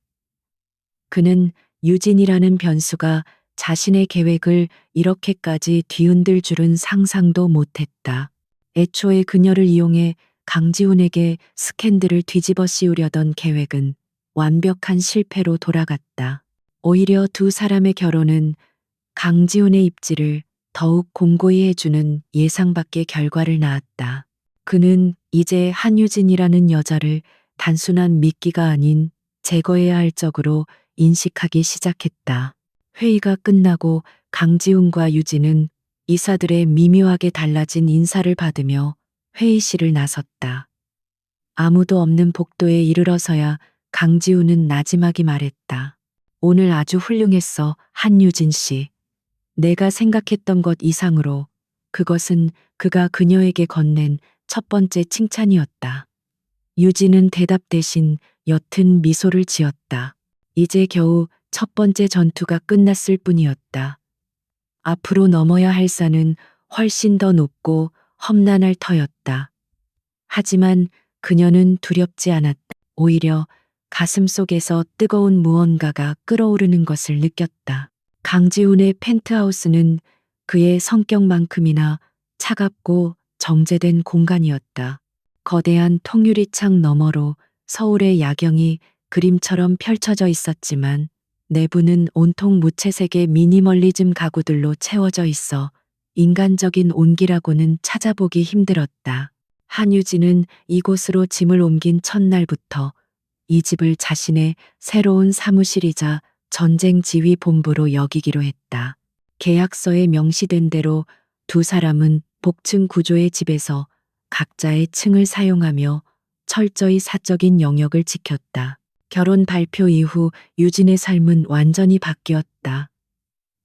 그는 유진이라는 변수가 자신의 계획을 이렇게까지 뒤흔들 줄은 상상도 못했다. 애초에 그녀를 이용해 강지훈에게 스캔들을 뒤집어 씌우려던 계획은 완벽한 실패로 돌아갔다. 오히려 두 사람의 결혼은 강지훈의 입지를 더욱 공고히 해주는 예상 밖의 결과를 낳았다. 그는 이제 한유진이라는 여자를 단순한 미끼가 아닌 제거해야 할 적으로 인식하기 시작했다. 회의가 끝나고 강지훈과 유진은 이사들의 미묘하게 달라진 인사를 받으며 회의실을 나섰다. 아무도 없는 복도에 이르러서야 강지훈은 나지막이 말했다. 오늘 아주 훌륭했어, 한유진 씨. 내가 생각했던 것 이상으로 그것은 그가 그녀에게 건넨 첫 번째 칭찬이었다. 유진은 대답 대신 옅은 미소를 지었다. 이제 겨우 첫 번째 전투가 끝났을 뿐이었다. 앞으로 넘어야 할 산은 훨씬 더 높고 험난할 터였다. 하지만 그녀는 두렵지 않았다. 오히려 가슴 속에서 뜨거운 무언가가 끓어오르는 것을 느꼈다. 강지훈의 펜트하우스는 그의 성격만큼이나 차갑고 정제된 공간이었다. 거대한 통유리창 너머로 서울의 야경이 그림처럼 펼쳐져 있었지만 내부는 온통 무채색의 미니멀리즘 가구들로 채워져 있어 인간적인 온기라고는 찾아보기 힘들었다. 한유진은 이곳으로 짐을 옮긴 첫날부터 이 집을 자신의 새로운 사무실이자 전쟁 지휘 본부로 여기기로 했다. 계약서에 명시된 대로 두 사람은 복층 구조의 집에서 각자의 층을 사용하며 철저히 사적인 영역을 지켰다. 결혼 발표 이후 유진의 삶은 완전히 바뀌었다.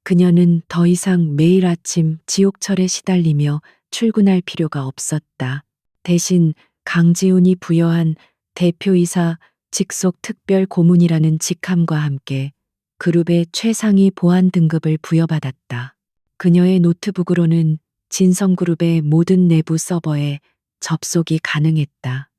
그녀는 더 이상 매일 아침 지옥철에 시달리며 출근할 필요가 없었다. 대신 강지훈이 부여한 대표이사 직속 특별 고문이라는 직함과 함께 그룹의 최상위 보안 등급을 부여받았다. 그녀의 노트북으로는 진성그룹의 모든 내부 서버에 접속이 가능했다.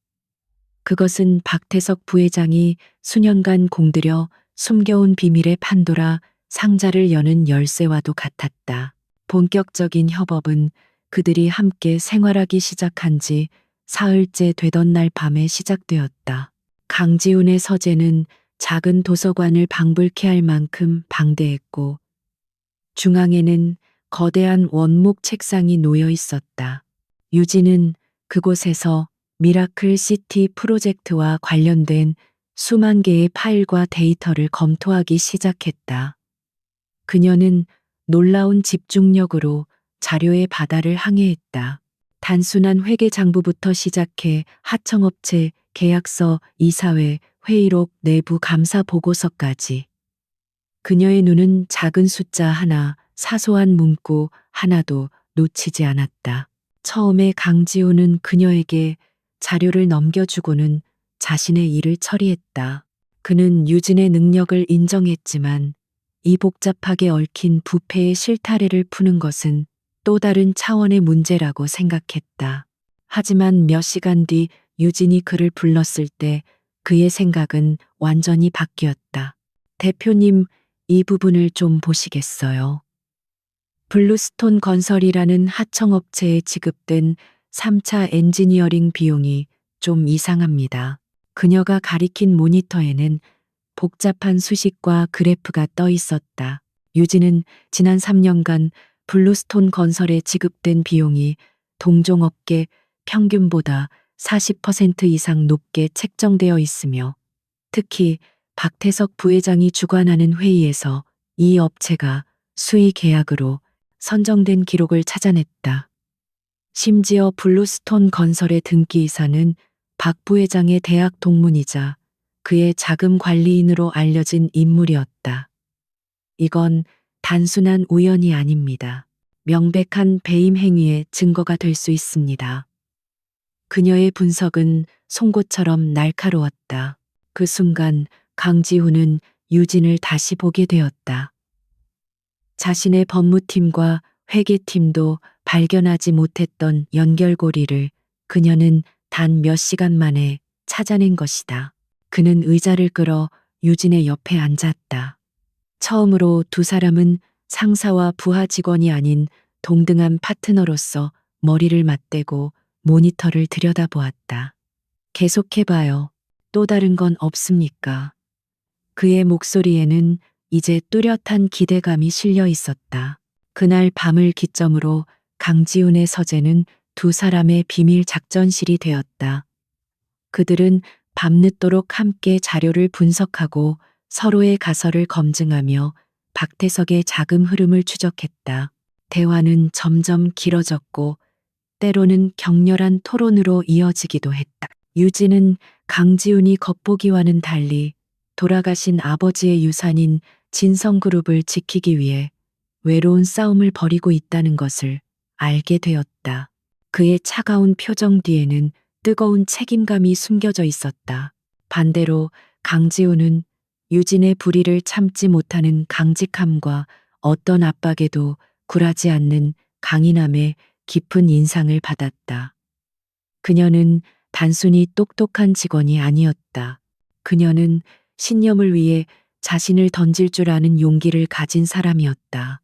그것은 박태석 부회장이 수년간 공들여 숨겨온 비밀의 판도라 상자를 여는 열쇠와도 같았다. 본격적인 협업은 그들이 함께 생활하기 시작한 지 사흘째 되던 날 밤에 시작되었다. 강지훈의 서재는 작은 도서관을 방불케 할 만큼 방대했고 중앙에는 거대한 원목 책상이 놓여 있었다. 유진은 그곳에서 미라클 시티 프로젝트와 관련된 수만 개의 파일과 데이터를 검토하기 시작했다. 그녀는 놀라운 집중력으로 자료의 바다를 항해했다. 단순한 회계 장부부터 시작해 하청업체, 계약서, 이사회, 회의록, 내부 감사 보고서까지. 그녀의 눈은 작은 숫자 하나, 사소한 문구 하나도 놓치지 않았다. 처음에 강지훈은 그녀에게 자료를 넘겨주고는 자신의 일을 처리했다. 그는 유진의 능력을 인정했지만 이 복잡하게 얽힌 부패의 실타래를 푸는 것은 또 다른 차원의 문제라고 생각했다. 하지만 몇 시간 뒤 유진이 그를 불렀을 때 그의 생각은 완전히 바뀌었다. 대표님, 이 부분을 좀 보시겠어요? 블루스톤 건설이라는 하청업체에 지급된 3차 엔지니어링 비용이 좀 이상합니다. 그녀가 가리킨 모니터에는 복잡한 수식과 그래프가 떠 있었다. 유진은 지난 3년간 블루스톤 건설에 지급된 비용이 동종업계 평균보다 40% 이상 높게 책정되어 있으며 특히 박태석 부회장이 주관하는 회의에서 이 업체가 수의 계약으로 선정된 기록을 찾아냈다. 심지어 블루스톤 건설의 등기이사는 박 부회장의 대학 동문이자 그의 자금 관리인으로 알려진 인물이었다. 이건 단순한 우연이 아닙니다. 명백한 배임 행위의 증거가 될 수 있습니다. 그녀의 분석은 송곳처럼 날카로웠다. 그 순간 강지훈은 유진을 다시 보게 되었다. 자신의 법무팀과 회계팀도 발견하지 못했던 연결고리를 그녀는 단 몇 시간 만에 찾아낸 것이다. 그는 의자를 끌어 유진의 옆에 앉았다. 처음으로 두 사람은 상사와 부하 직원이 아닌 동등한 파트너로서 머리를 맞대고 모니터를 들여다보았다. 계속해봐요. 또 다른 건 없습니까? 그의 목소리에는 이제 뚜렷한 기대감이 실려 있었다. 그날 밤을 기점으로 강지훈의 서재는 두 사람의 비밀 작전실이 되었다. 그들은 밤늦도록 함께 자료를 분석하고 서로의 가설을 검증하며 박태석의 자금 흐름을 추적했다. 대화는 점점 길어졌고 때로는 격렬한 토론으로 이어지기도 했다. 유진은 강지훈이 겉보기와는 달리 돌아가신 아버지의 유산인 진성그룹을 지키기 위해 외로운 싸움을 벌이고 있다는 것을 알게 되었다. 그의 차가운 표정 뒤에는 뜨거운 책임감이 숨겨져 있었다. 반대로 강지훈은 유진의 불의를 참지 못하는 강직함과 어떤 압박에도 굴하지 않는 강인함에 깊은 인상을 받았다. 그녀는 단순히 똑똑한 직원이 아니었다. 그녀는 신념을 위해 자신을 던질 줄 아는 용기를 가진 사람이었다.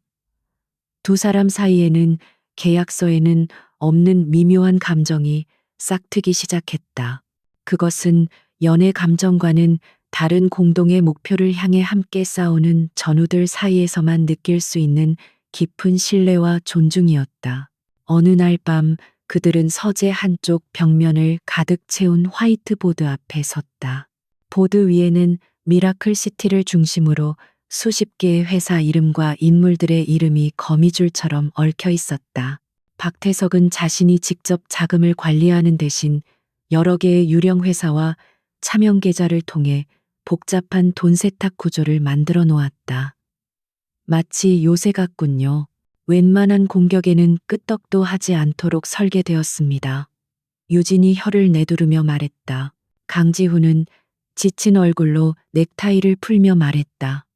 두 사람 사이에는 계약서에는 없는 미묘한 감정이 싹트기 시작했다. 그것은 연애 감정과는 다른 공동의 목표를 향해 함께 싸우는 전우들 사이에서만 느낄 수 있는 깊은 신뢰와 존중이었다. 어느 날 밤 그들은 서재 한쪽 벽면을 가득 채운 화이트보드 앞에 섰다. 보드 위에는 미라클 시티를 중심으로 수십 개의 회사 이름과 인물들의 이름이 거미줄처럼 얽혀 있었다. 박태석은 자신이 직접 자금을 관리하는 대신 여러 개의 유령 회사와 차명 계좌를 통해 복잡한 돈 세탁 구조를 만들어 놓았다. 마치 요새 같군요. 웬만한 공격에는 끄떡도 하지 않도록 설계되었습니다. 유진이 혀를 내두르며 말했다. 강지훈은 지친 얼굴로 넥타이를 풀며 말했다.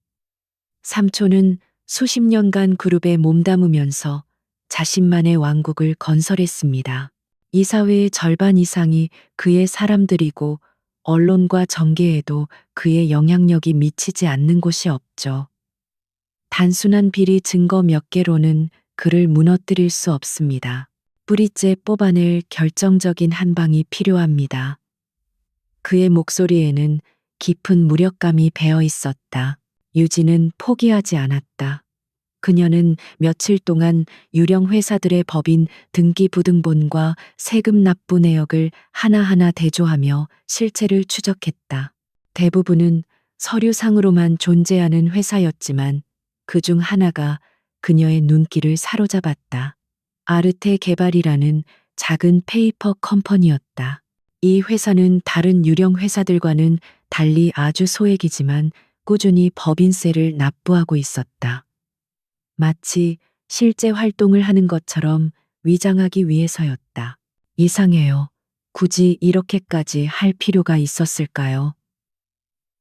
삼촌은 수십 년간 그룹에 몸담으면서 자신만의 왕국을 건설했습니다. 이 사회의 절반 이상이 그의 사람들이고 언론과 정계에도 그의 영향력이 미치지 않는 곳이 없죠. 단순한 비리 증거 몇 개로는 그를 무너뜨릴 수 없습니다. 뿌리째 뽑아낼 결정적인 한 방이 필요합니다. 그의 목소리에는 깊은 무력감이 배어 있었다. 유진은 포기하지 않았다. 그녀는 며칠 동안 유령 회사들의 법인 등기부등본과 세금 납부 내역을 하나하나 대조하며 실체를 추적했다. 대부분은 서류상으로만 존재하는 회사였지만 그 중 하나가 그녀의 눈길을 사로잡았다. 아르테 개발이라는 작은 페이퍼 컴퍼니였다. 이 회사는 다른 유령 회사들과는 달리 아주 소액이지만 꾸준히 법인세를 납부하고 있었다. 마치 실제 활동을 하는 것처럼 위장하기 위해서였다. 이상해요. 굳이 이렇게까지 할 필요가 있었을까요?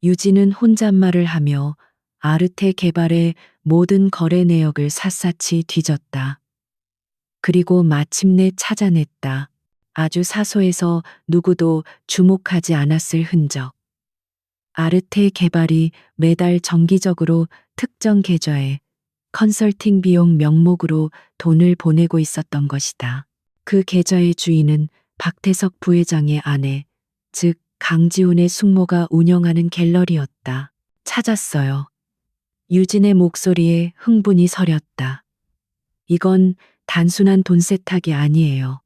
유진은 혼잣말을 하며 아르테 개발의 모든 거래 내역을 샅샅이 뒤졌다. 그리고 마침내 찾아냈다. 아주 사소해서 누구도 주목하지 않았을 흔적. 아르테 개발이 매달 정기적으로 특정 계좌에 컨설팅 비용 명목으로 돈을 보내고 있었던 것이다. 그 계좌의 주인은 박태석 부회장의 아내, 즉 강지훈의 숙모가 운영하는 갤러리였다. 찾았어요. 유진의 목소리에 흥분이 서렸다. 이건 단순한 돈 세탁이 아니에요.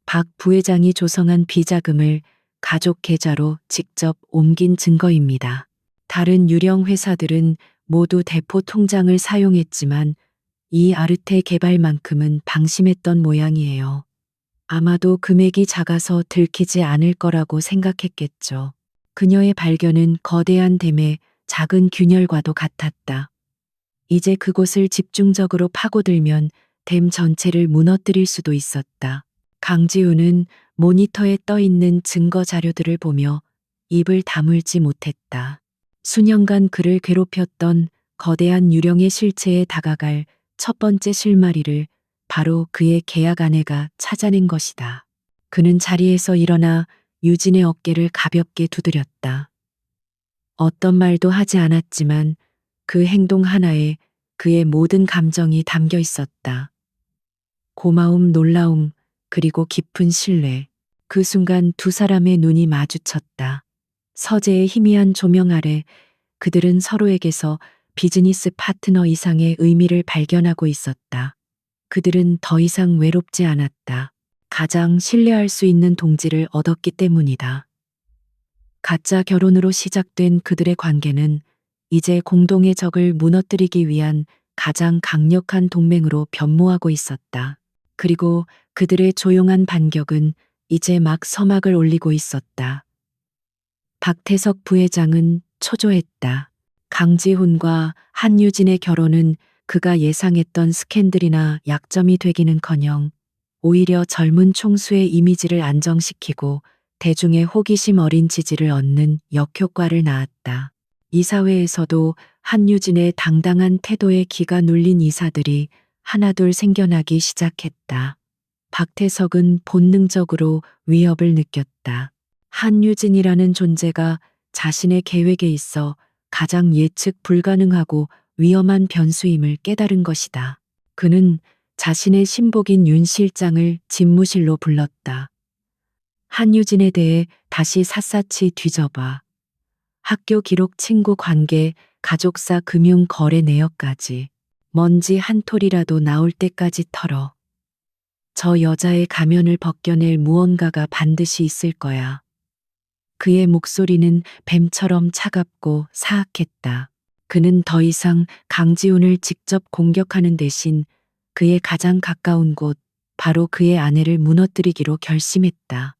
박 부회장이 조성한 비자금을 가족 계좌로 직접 옮긴 증거입니다. 다른 유령 회사들은 모두 대포 통장을 사용했지만 이 아르테 개발만큼은 방심했던 모양이에요. 아마도 금액이 작아서 들키지 않을 거라고 생각했겠죠. 그녀의 발견은 거대한 댐의 작은 균열과도 같았다. 이제 그곳을 집중적으로 파고들면 댐 전체를 무너뜨릴 수도 있었다. 강지훈은 모니터에 떠 있는 증거 자료들을 보며 입을 다물지 못했다. 수년간 그를 괴롭혔던 거대한 유령의 실체에 다가갈 첫 번째 실마리를 바로 그의 계약 아내가 찾아낸 것이다. 그는 자리에서 일어나 유진의 어깨를 가볍게 두드렸다. 어떤 말도 하지 않았지만 그 행동 하나에 그의 모든 감정이 담겨 있었다. 고마움, 놀라움, 그리고 깊은 신뢰. 그 순간 두 사람의 눈이 마주쳤다. 서재의 희미한 조명 아래 그들은 서로에게서 비즈니스 파트너 이상의 의미를 발견하고 있었다. 그들은 더 이상 외롭지 않았다. 가장 신뢰할 수 있는 동지를 얻었기 때문이다. 가짜 결혼으로 시작된 그들의 관계는 이제 공동의 적을 무너뜨리기 위한 가장 강력한 동맹으로 변모하고 있었다. 그리고 그들의 조용한 반격은 이제 막 서막을 올리고 있었다. 박태석 부회장은 초조했다. 강지훈과 한유진의 결혼은 그가 예상했던 스캔들이나 약점이 되기는커녕 오히려 젊은 총수의 이미지를 안정시키고 대중의 호기심 어린 지지를 얻는 역효과를 낳았다. 이사회에서도 한유진의 당당한 태도에 기가 눌린 이사들이 하나둘 생겨나기 시작했다. 박태석은 본능적으로 위협을 느꼈다. 한유진이라는 존재가 자신의 계획에 있어 가장 예측 불가능하고 위험한 변수임을 깨달은 것이다. 그는 자신의 신복인 윤 실장을 집무실로 불렀다. 한유진에 대해 다시 샅샅이 뒤져봐. 학교 기록, 친구 관계, 가족사, 금융 거래 내역까지 먼지 한 톨이라도 나올 때까지 털어. 저 여자의 가면을 벗겨낼 무언가가 반드시 있을 거야. 그의 목소리는 뱀처럼 차갑고 사악했다. 그는 더 이상 강지훈을 직접 공격하는 대신 그의 가장 가까운 곳, 바로 그의 아내를 무너뜨리기로 결심했다.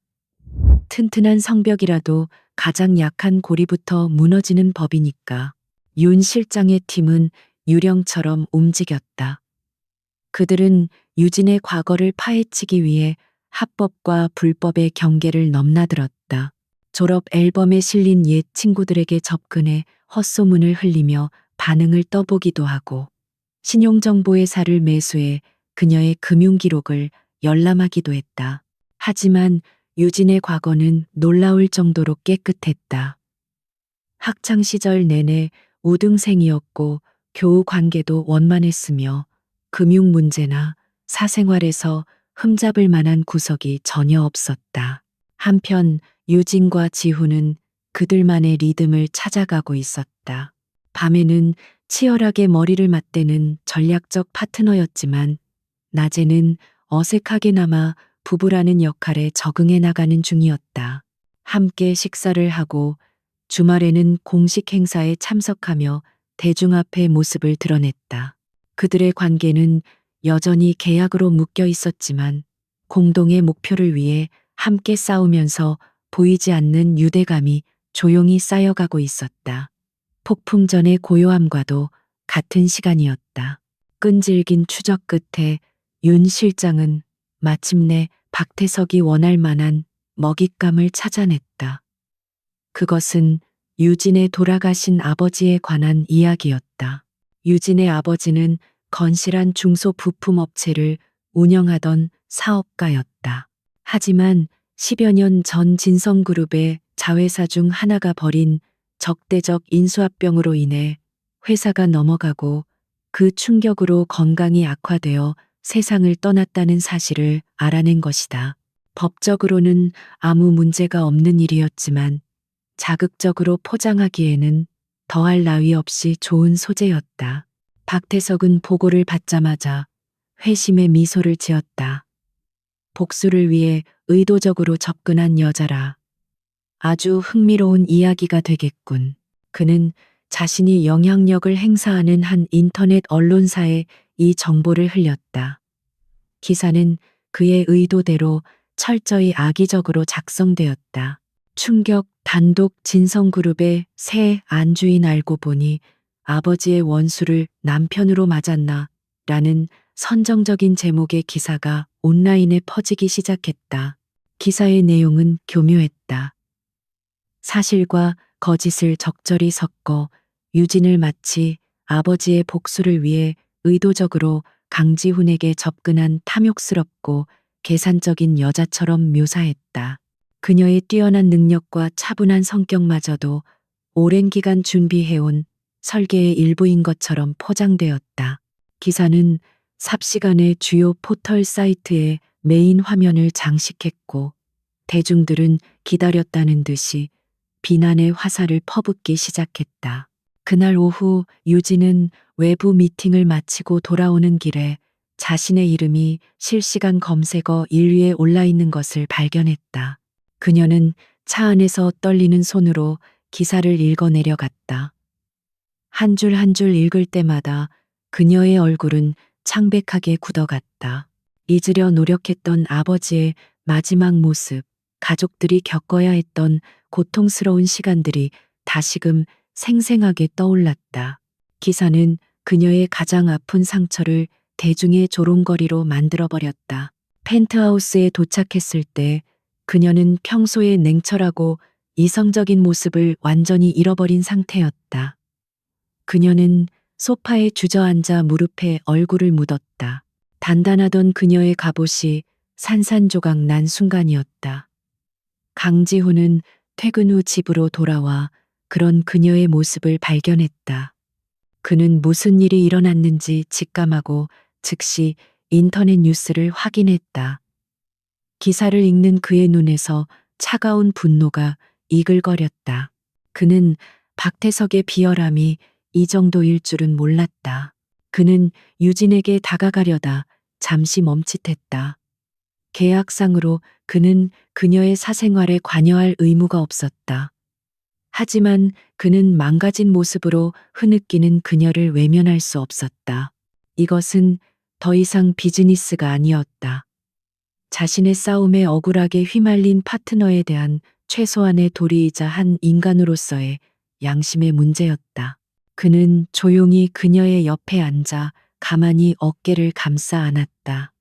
튼튼한 성벽이라도 가장 약한 고리부터 무너지는 법이니까. 윤 실장의 팀은 유령처럼 움직였다. 그들은 유진의 과거를 파헤치기 위해 합법과 불법의 경계를 넘나들었다. 졸업 앨범에 실린 옛 친구들에게 접근해 헛소문을 흘리며 반응을 떠보기도 하고 신용정보회사를 매수해 그녀의 금융기록을 열람하기도 했다. 하지만 유진의 과거는 놀라울 정도로 깨끗했다. 학창시절 내내 우등생이었고 교우 관계도 원만했으며 금융 문제나 사생활에서 흠잡을 만한 구석이 전혀 없었다. 한편 유진과 지훈은 그들만의 리듬을 찾아가고 있었다. 밤에는 치열하게 머리를 맞대는 전략적 파트너였지만 낮에는 어색하게나마 부부라는 역할에 적응해 나가는 중이었다. 함께 식사를 하고 주말에는 공식 행사에 참석하며 대중 앞에 모습을 드러냈다. 그들의 관계는 여전히 계약으로 묶여 있었지만 공동의 목표를 위해 함께 싸우면서 보이지 않는 유대감이 조용히 쌓여가고 있었다. 폭풍 전의 고요함과도 같은 시간이었다. 끈질긴 추적 끝에 윤 실장은 마침내 박태석이 원할 만한 먹잇감을 찾아냈다. 그것은 유진의 돌아가신 아버지에 관한 이야기였다. 유진의 아버지는 건실한 중소부품업체를 운영하던 사업가였다. 하지만 10여 년 전 진성그룹의 자회사 중 하나가 벌인 적대적 인수합병으로 인해 회사가 넘어가고 그 충격으로 건강이 악화되어 세상을 떠났다는 사실을 알아낸 것이다. 법적으로는 아무 문제가 없는 일이었지만 자극적으로 포장하기에는 더할 나위 없이 좋은 소재였다. 박태석은 보고를 받자마자 회심의 미소를 지었다. 복수를 위해 의도적으로 접근한 여자라. 아주 흥미로운 이야기가 되겠군. 그는 자신이 영향력을 행사하는 한 인터넷 언론사에 이 정보를 흘렸다. 기사는 그의 의도대로 철저히 악의적으로 작성되었다. 충격, 단독 진성그룹의 새 안주인 알고 보니 아버지의 원수를 남편으로 맞았나 라는 선정적인 제목의 기사가 온라인에 퍼지기 시작했다. 기사의 내용은 교묘했다. 사실과 거짓을 적절히 섞어 유진을 마치 아버지의 복수를 위해 의도적으로 강지훈에게 접근한 탐욕스럽고 계산적인 여자처럼 묘사했다. 그녀의 뛰어난 능력과 차분한 성격마저도 오랜 기간 준비해온 설계의 일부인 것처럼 포장되었다. 기사는 삽시간에 주요 포털 사이트에 메인 화면을 장식했고, 대중들은 기다렸다는 듯이 비난의 화살을 퍼붓기 시작했다. 그날 오후 유진은 외부 미팅을 마치고 돌아오는 길에 자신의 이름이 실시간 검색어 1위에 올라 있는 것을 발견했다. 그녀는 차 안에서 떨리는 손으로 기사를 읽어 내려갔다. 한 줄 한 줄 읽을 때마다 그녀의 얼굴은 창백하게 굳어갔다. 잊으려 노력했던 아버지의 마지막 모습, 가족들이 겪어야 했던 고통스러운 시간들이 다시금 생생하게 떠올랐다. 기사는 그녀의 가장 아픈 상처를 대중의 조롱거리로 만들어버렸다. 펜트하우스에 도착했을 때 그녀는 평소의 냉철하고 이성적인 모습을 완전히 잃어버린 상태였다. 그녀는 소파에 주저앉아 무릎에 얼굴을 묻었다. 단단하던 그녀의 갑옷이 산산조각 난 순간이었다. 강지훈은 퇴근 후 집으로 돌아와 그런 그녀의 모습을 발견했다. 그는 무슨 일이 일어났는지 직감하고 즉시 인터넷 뉴스를 확인했다. 기사를 읽는 그의 눈에서 차가운 분노가 이글거렸다. 그는 박태석의 비열함이 이 정도일 줄은 몰랐다. 그는 유진에게 다가가려다 잠시 멈칫했다. 계약상으로 그는 그녀의 사생활에 관여할 의무가 없었다. 하지만 그는 망가진 모습으로 흐느끼는 그녀를 외면할 수 없었다. 이것은 더 이상 비즈니스가 아니었다. 자신의 싸움에 억울하게 휘말린 파트너에 대한 최소한의 도리이자 한 인간으로서의 양심의 문제였다. 그는 조용히 그녀의 옆에 앉아 가만히 어깨를 감싸 안았다.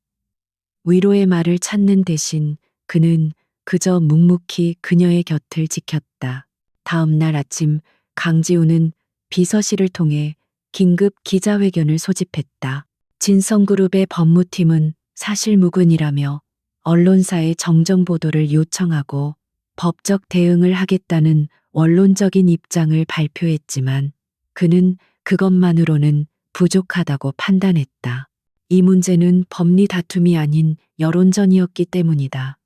위로의 말을 찾는 대신 그는 그저 묵묵히 그녀의 곁을 지켰다. 다음 날 아침 강지우는 비서실을 통해 긴급 기자회견을 소집했다. 진성그룹의 법무팀은 사실무근이라며 언론사의 정정 보도를 요청하고 법적 대응을 하겠다는 원론적인 입장을 발표했지만 그는 그것만으로는 부족하다고 판단했다. 이 문제는 법리 다툼이 아닌 여론전이었기 때문이다.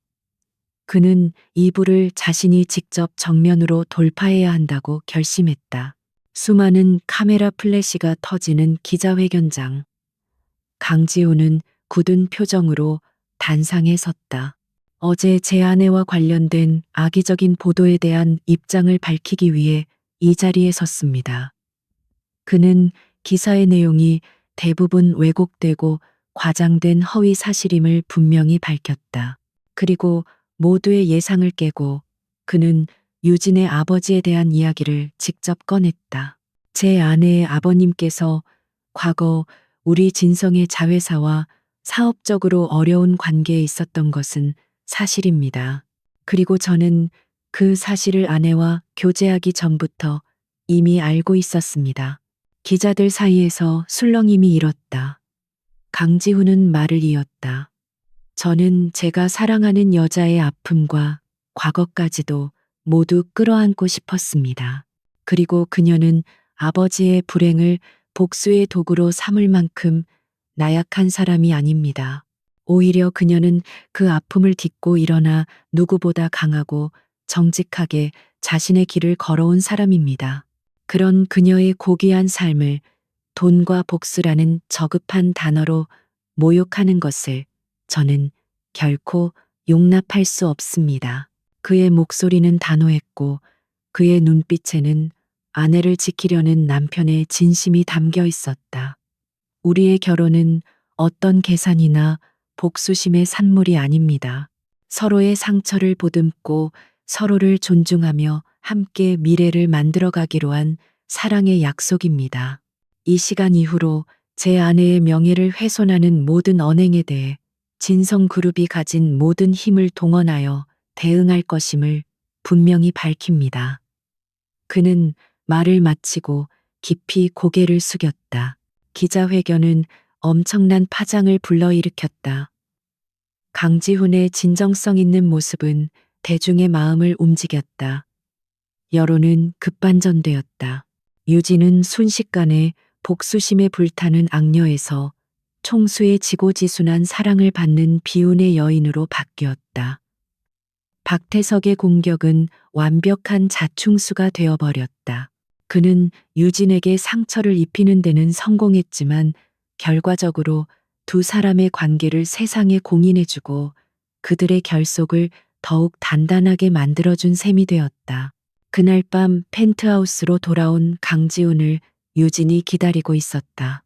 그는 이 불을 자신이 직접 정면으로 돌파해야 한다고 결심했다. 수많은 카메라 플래시가 터지는 기자회견장. 강지호는 굳은 표정으로 단상에 섰다. 어제 제 아내와 관련된 악의적인 보도에 대한 입장을 밝히기 위해 이 자리에 섰습니다. 그는 기사의 내용이 대부분 왜곡되고 과장된 허위 사실임을 분명히 밝혔다. 그리고 모두의 예상을 깨고 그는 유진의 아버지에 대한 이야기를 직접 꺼냈다. 제 아내의 아버님께서 과거 우리 진성의 자회사와 사업적으로 어려운 관계에 있었던 것은 사실입니다. 그리고 저는 그 사실을 아내와 교제하기 전부터 이미 알고 있었습니다. 기자들 사이에서 술렁임이 일었다. 강지훈은 말을 이었다. 저는 제가 사랑하는 여자의 아픔과 과거까지도 모두 끌어안고 싶었습니다. 그리고 그녀는 아버지의 불행을 복수의 도구로 삼을 만큼 나약한 사람이 아닙니다. 오히려 그녀는 그 아픔을 딛고 일어나 누구보다 강하고 정직하게 자신의 길을 걸어온 사람입니다. 그런 그녀의 고귀한 삶을 돈과 복수라는 저급한 단어로 모욕하는 것을 저는 결코 용납할 수 없습니다. 그의 목소리는 단호했고 그의 눈빛에는 아내를 지키려는 남편의 진심이 담겨 있었다. 우리의 결혼은 어떤 계산이나 복수심의 산물이 아닙니다. 서로의 상처를 보듬고 서로를 존중하며 함께 미래를 만들어가기로 한 사랑의 약속입니다. 이 시간 이후로 제 아내의 명예를 훼손하는 모든 언행에 대해 진성그룹이 가진 모든 힘을 동원하여 대응할 것임을 분명히 밝힙니다. 그는 말을 마치고 깊이 고개를 숙였다. 기자회견은 엄청난 파장을 불러일으켰다. 강지훈의 진정성 있는 모습은 대중의 마음을 움직였다. 여론은 급반전되었다. 유진은 순식간에 복수심에 불타는 악녀에서 총수의 지고지순한 사랑을 받는 비운의 여인으로 바뀌었다. 박태석의 공격은 완벽한 자충수가 되어버렸다. 그는 유진에게 상처를 입히는 데는 성공했지만 결과적으로 두 사람의 관계를 세상에 공인해주고 그들의 결속을 더욱 단단하게 만들어준 셈이 되었다. 그날 밤 펜트하우스로 돌아온 강지훈을 유진이 기다리고 있었다.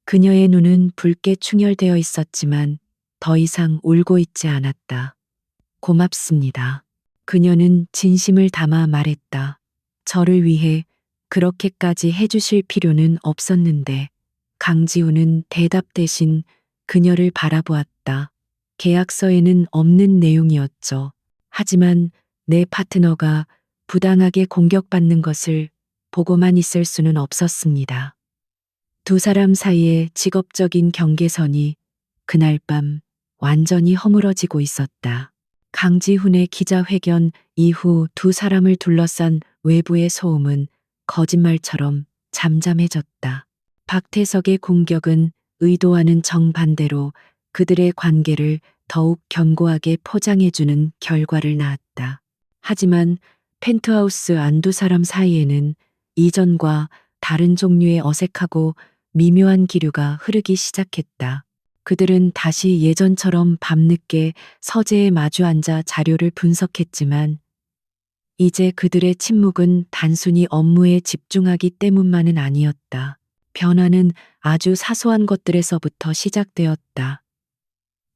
그녀의 눈은 붉게 충혈되어 있었지만 더 이상 울고 있지 않았다. 고맙습니다. 그녀는 진심을 담아 말했다. 저를 위해 그렇게까지 해주실 필요는 없었는데 강지훈은 대답 대신 그녀를 바라보았다. 계약서에는 없는 내용이었죠. 하지만 내 파트너가 부당하게 공격받는 것을 보고만 있을 수는 없었습니다. 두 사람 사이의 직업적인 경계선이 그날 밤 완전히 허물어지고 있었다. 강지훈의 기자회견 이후 두 사람을 둘러싼 외부의 소음은 거짓말처럼 잠잠해졌다. 박태석의 공격은 의도와는 정반대로 그들의 관계를 더욱 견고하게 포장해주는 결과를 낳았다. 하지만 펜트하우스 안 두 사람 사이에는 이전과 다른 종류의 어색하고 미묘한 기류가 흐르기 시작했다. 그들은 다시 예전처럼 밤늦게 서재에 마주 앉아 자료를 분석했지만 이제 그들의 침묵은 단순히 업무에 집중하기 때문만은 아니었다. 변화는 아주 사소한 것들에서부터 시작되었다.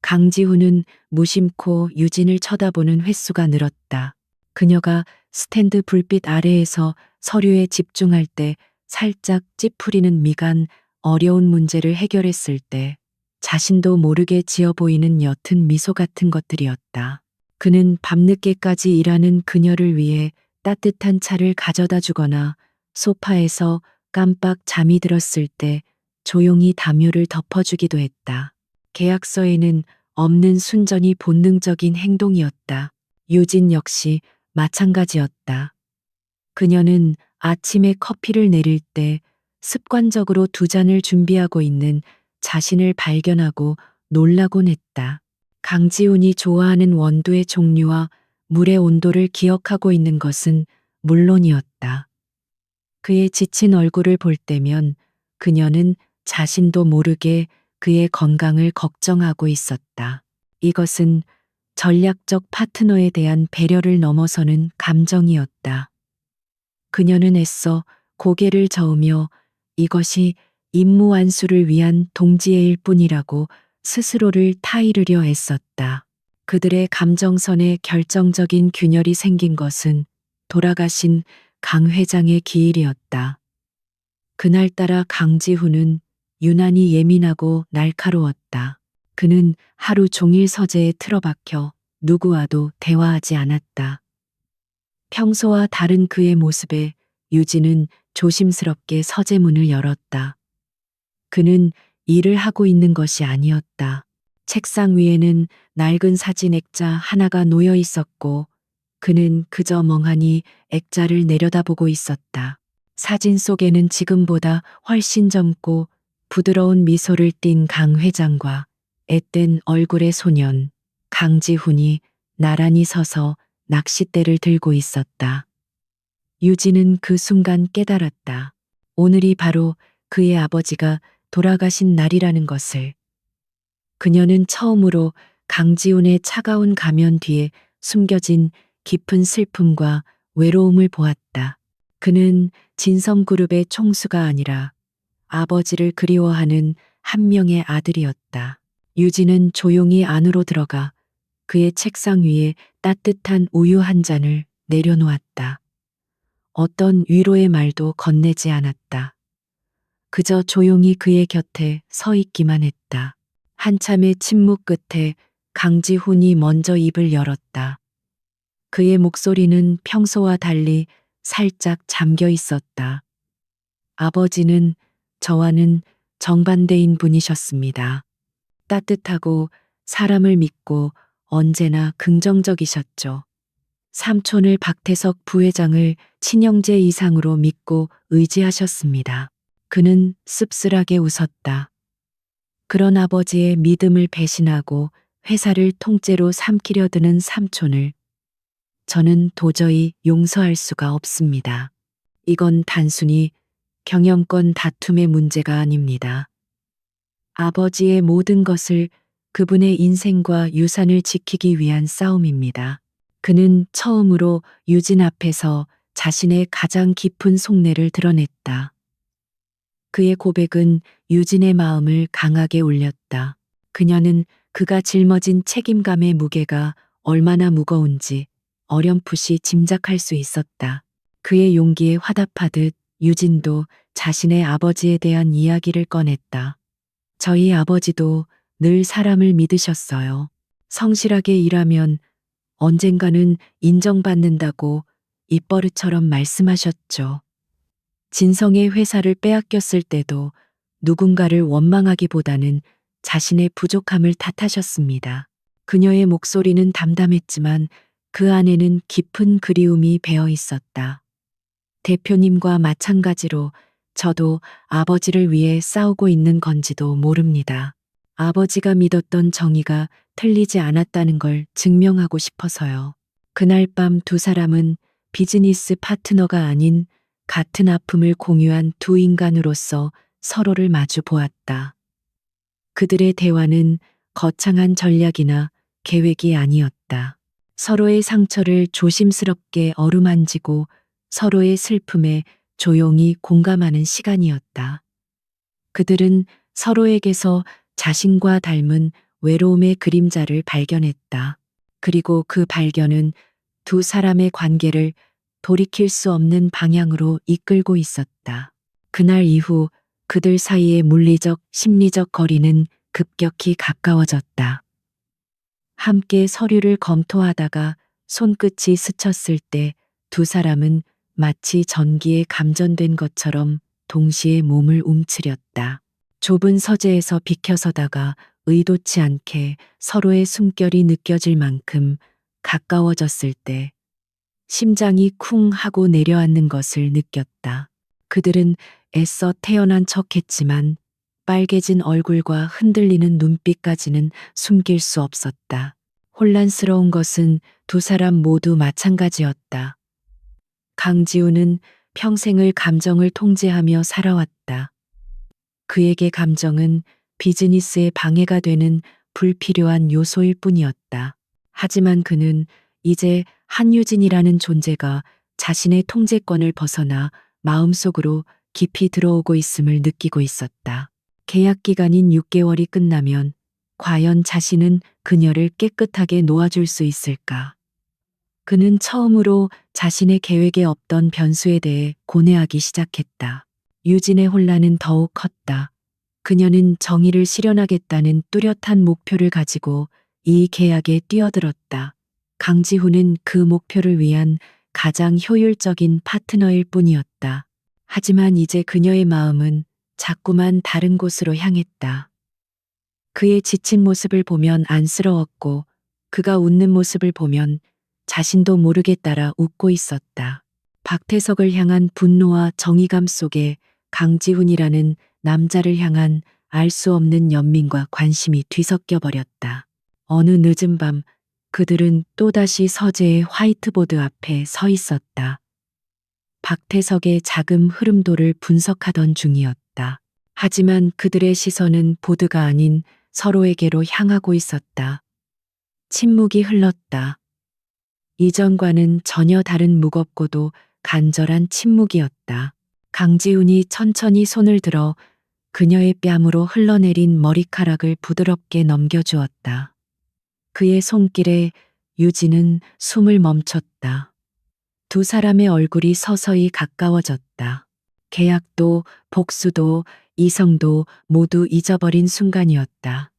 강지훈은 무심코 유진을 쳐다보는 횟수가 늘었다. 그녀가 스탠드 불빛 아래에서 서류에 집중할 때 살짝 찌푸리는 미간, 어려운 문제를 해결했을 때 자신도 모르게 지어 보이는 옅은 미소 같은 것들이었다. 그는 밤늦게까지 일하는 그녀를 위해 따뜻한 차를 가져다 주거나 소파에서 깜빡 잠이 들었을 때 조용히 담요를 덮어주기도 했다. 계약서에는 없는 순전히 본능적인 행동이었다. 유진 역시 마찬가지였다. 그녀는 아침에 커피를 내릴 때 습관적으로 두 잔을 준비하고 있는 자신을 발견하고 놀라곤 했다. 강지훈이 좋아하는 원두의 종류와 물의 온도를 기억하고 있는 것은 물론이었다. 그의 지친 얼굴을 볼 때면 그녀는 자신도 모르게 그의 건강을 걱정하고 있었다. 이것은 전략적 파트너에 대한 배려를 넘어서는 감정이었다. 그녀는 애써 고개를 저으며 이것이 임무 완수를 위한 동지애일 뿐이라고 스스로를 타이르려 애썼다. 그들의 감정선에 결정적인 균열이 생긴 것은 돌아가신 강 회장의 기일이었다. 그날따라 강지훈은 유난히 예민하고 날카로웠다. 그는 하루 종일 서재에 틀어박혀 누구와도 대화하지 않았다. 평소와 다른 그의 모습에 유진은 조심스럽게 서재 문을 열었다. 그는 일을 하고 있는 것이 아니었다. 책상 위에는 낡은 사진 액자 하나가 놓여 있었고 그는 그저 멍하니 액자를 내려다보고 있었다. 사진 속에는 지금보다 훨씬 젊고 부드러운 미소를 띤 강 회장과 앳된 얼굴의 소년 강지훈이 나란히 서서 낚싯대를 들고 있었다. 유진은 그 순간 깨달았다. 오늘이 바로 그의 아버지가 돌아가신 날이라는 것을. 그녀는 처음으로 강지훈의 차가운 가면 뒤에 숨겨진 깊은 슬픔과 외로움을 보았다. 그는 진성그룹의 총수가 아니라 아버지를 그리워하는 한 명의 아들이었다. 유진은 조용히 안으로 들어가 그의 책상 위에 따뜻한 우유 한 잔을 내려놓았다. 어떤 위로의 말도 건네지 않았다. 그저 조용히 그의 곁에 서 있기만 했다. 한참의 침묵 끝에 강지훈이 먼저 입을 열었다. 그의 목소리는 평소와 달리 살짝 잠겨 있었다. 아버지는 저와는 정반대인 분이셨습니다. 따뜻하고 사람을 믿고 언제나 긍정적이셨죠. 삼촌을 박태석 부회장을 친형제 이상으로 믿고 의지하셨습니다. 그는 씁쓸하게 웃었다. 그런 아버지의 믿음을 배신하고 회사를 통째로 삼키려 드는 삼촌을 저는 도저히 용서할 수가 없습니다. 이건 단순히 경영권 다툼의 문제가 아닙니다. 아버지의 모든 것을 그분의 인생과 유산을 지키기 위한 싸움입니다. 그는 처음으로 유진 앞에서 자신의 가장 깊은 속내를 드러냈다. 그의 고백은 유진의 마음을 강하게 울렸다. 그녀는 그가 짊어진 책임감의 무게가 얼마나 무거운지 어렴풋이 짐작할 수 있었다. 그의 용기에 화답하듯 유진도 자신의 아버지에 대한 이야기를 꺼냈다. 저희 아버지도 늘 사람을 믿으셨어요. 성실하게 일하면 언젠가는 인정받는다고 입버릇처럼 말씀하셨죠. 진성의 회사를 빼앗겼을 때도 누군가를 원망하기보다는 자신의 부족함을 탓하셨습니다. 그녀의 목소리는 담담했지만 그 안에는 깊은 그리움이 배어 있었다. 대표님과 마찬가지로 저도 아버지를 위해 싸우고 있는 건지도 모릅니다. 아버지가 믿었던 정의가 틀리지 않았다는 걸 증명하고 싶어서요. 그날 밤 두 사람은 비즈니스 파트너가 아닌 같은 아픔을 공유한 두 인간으로서 서로를 마주 보았다. 그들의 대화는 거창한 전략이나 계획이 아니었다. 서로의 상처를 조심스럽게 어루만지고 서로의 슬픔에 조용히 공감하는 시간이었다. 그들은 서로에게서 자신과 닮은 외로움의 그림자를 발견했다. 그리고 그 발견은 두 사람의 관계를 돌이킬 수 없는 방향으로 이끌고 있었다. 그날 이후 그들 사이의 물리적, 심리적 거리는 급격히 가까워졌다. 함께 서류를 검토하다가 손끝이 스쳤을 때 두 사람은 마치 전기에 감전된 것처럼 동시에 몸을 움츠렸다. 좁은 서재에서 비켜서다가 의도치 않게 서로의 숨결이 느껴질 만큼 가까워졌을 때 심장이 쿵 하고 내려앉는 것을 느꼈다. 그들은 애써 태어난 척했지만 빨개진 얼굴과 흔들리는 눈빛까지는 숨길 수 없었다. 혼란스러운 것은 두 사람 모두 마찬가지였다. 강지우는 평생을 감정을 통제하며 살아왔다. 그에게 감정은 비즈니스에 방해가 되는 불필요한 요소일 뿐이었다. 하지만 그는 이제 한유진이라는 존재가 자신의 통제권을 벗어나 마음속으로 깊이 들어오고 있음을 느끼고 있었다. 계약 기간인 6개월이 끝나면 과연 자신은 그녀를 깨끗하게 놓아줄 수 있을까? 그는 처음으로 자신의 계획에 없던 변수에 대해 고뇌하기 시작했다. 유진의 혼란은 더욱 컸다. 그녀는 정의를 실현하겠다는 뚜렷한 목표를 가지고 이 계약에 뛰어들었다. 강지훈은 그 목표를 위한 가장 효율적인 파트너일 뿐이었다. 하지만 이제 그녀의 마음은 자꾸만 다른 곳으로 향했다. 그의 지친 모습을 보면 안쓰러웠고 그가 웃는 모습을 보면 자신도 모르게 따라 웃고 있었다. 박태석을 향한 분노와 정의감 속에 강지훈이라는 남자를 향한 알 수 없는 연민과 관심이 뒤섞여 버렸다. 어느 늦은 밤 그들은 또다시 서재의 화이트보드 앞에 서 있었다. 박태석의 자금 흐름도를 분석하던 중이었다. 하지만 그들의 시선은 보드가 아닌 서로에게로 향하고 있었다. 침묵이 흘렀다. 이전과는 전혀 다른 무겁고도 간절한 침묵이었다. 강지훈이 천천히 손을 들어 그녀의 뺨으로 흘러내린 머리카락을 부드럽게 넘겨주었다. 그의 손길에 유진은 숨을 멈췄다. 두 사람의 얼굴이 서서히 가까워졌다. 계약도 복수도 이성도 모두 잊어버린 순간이었다.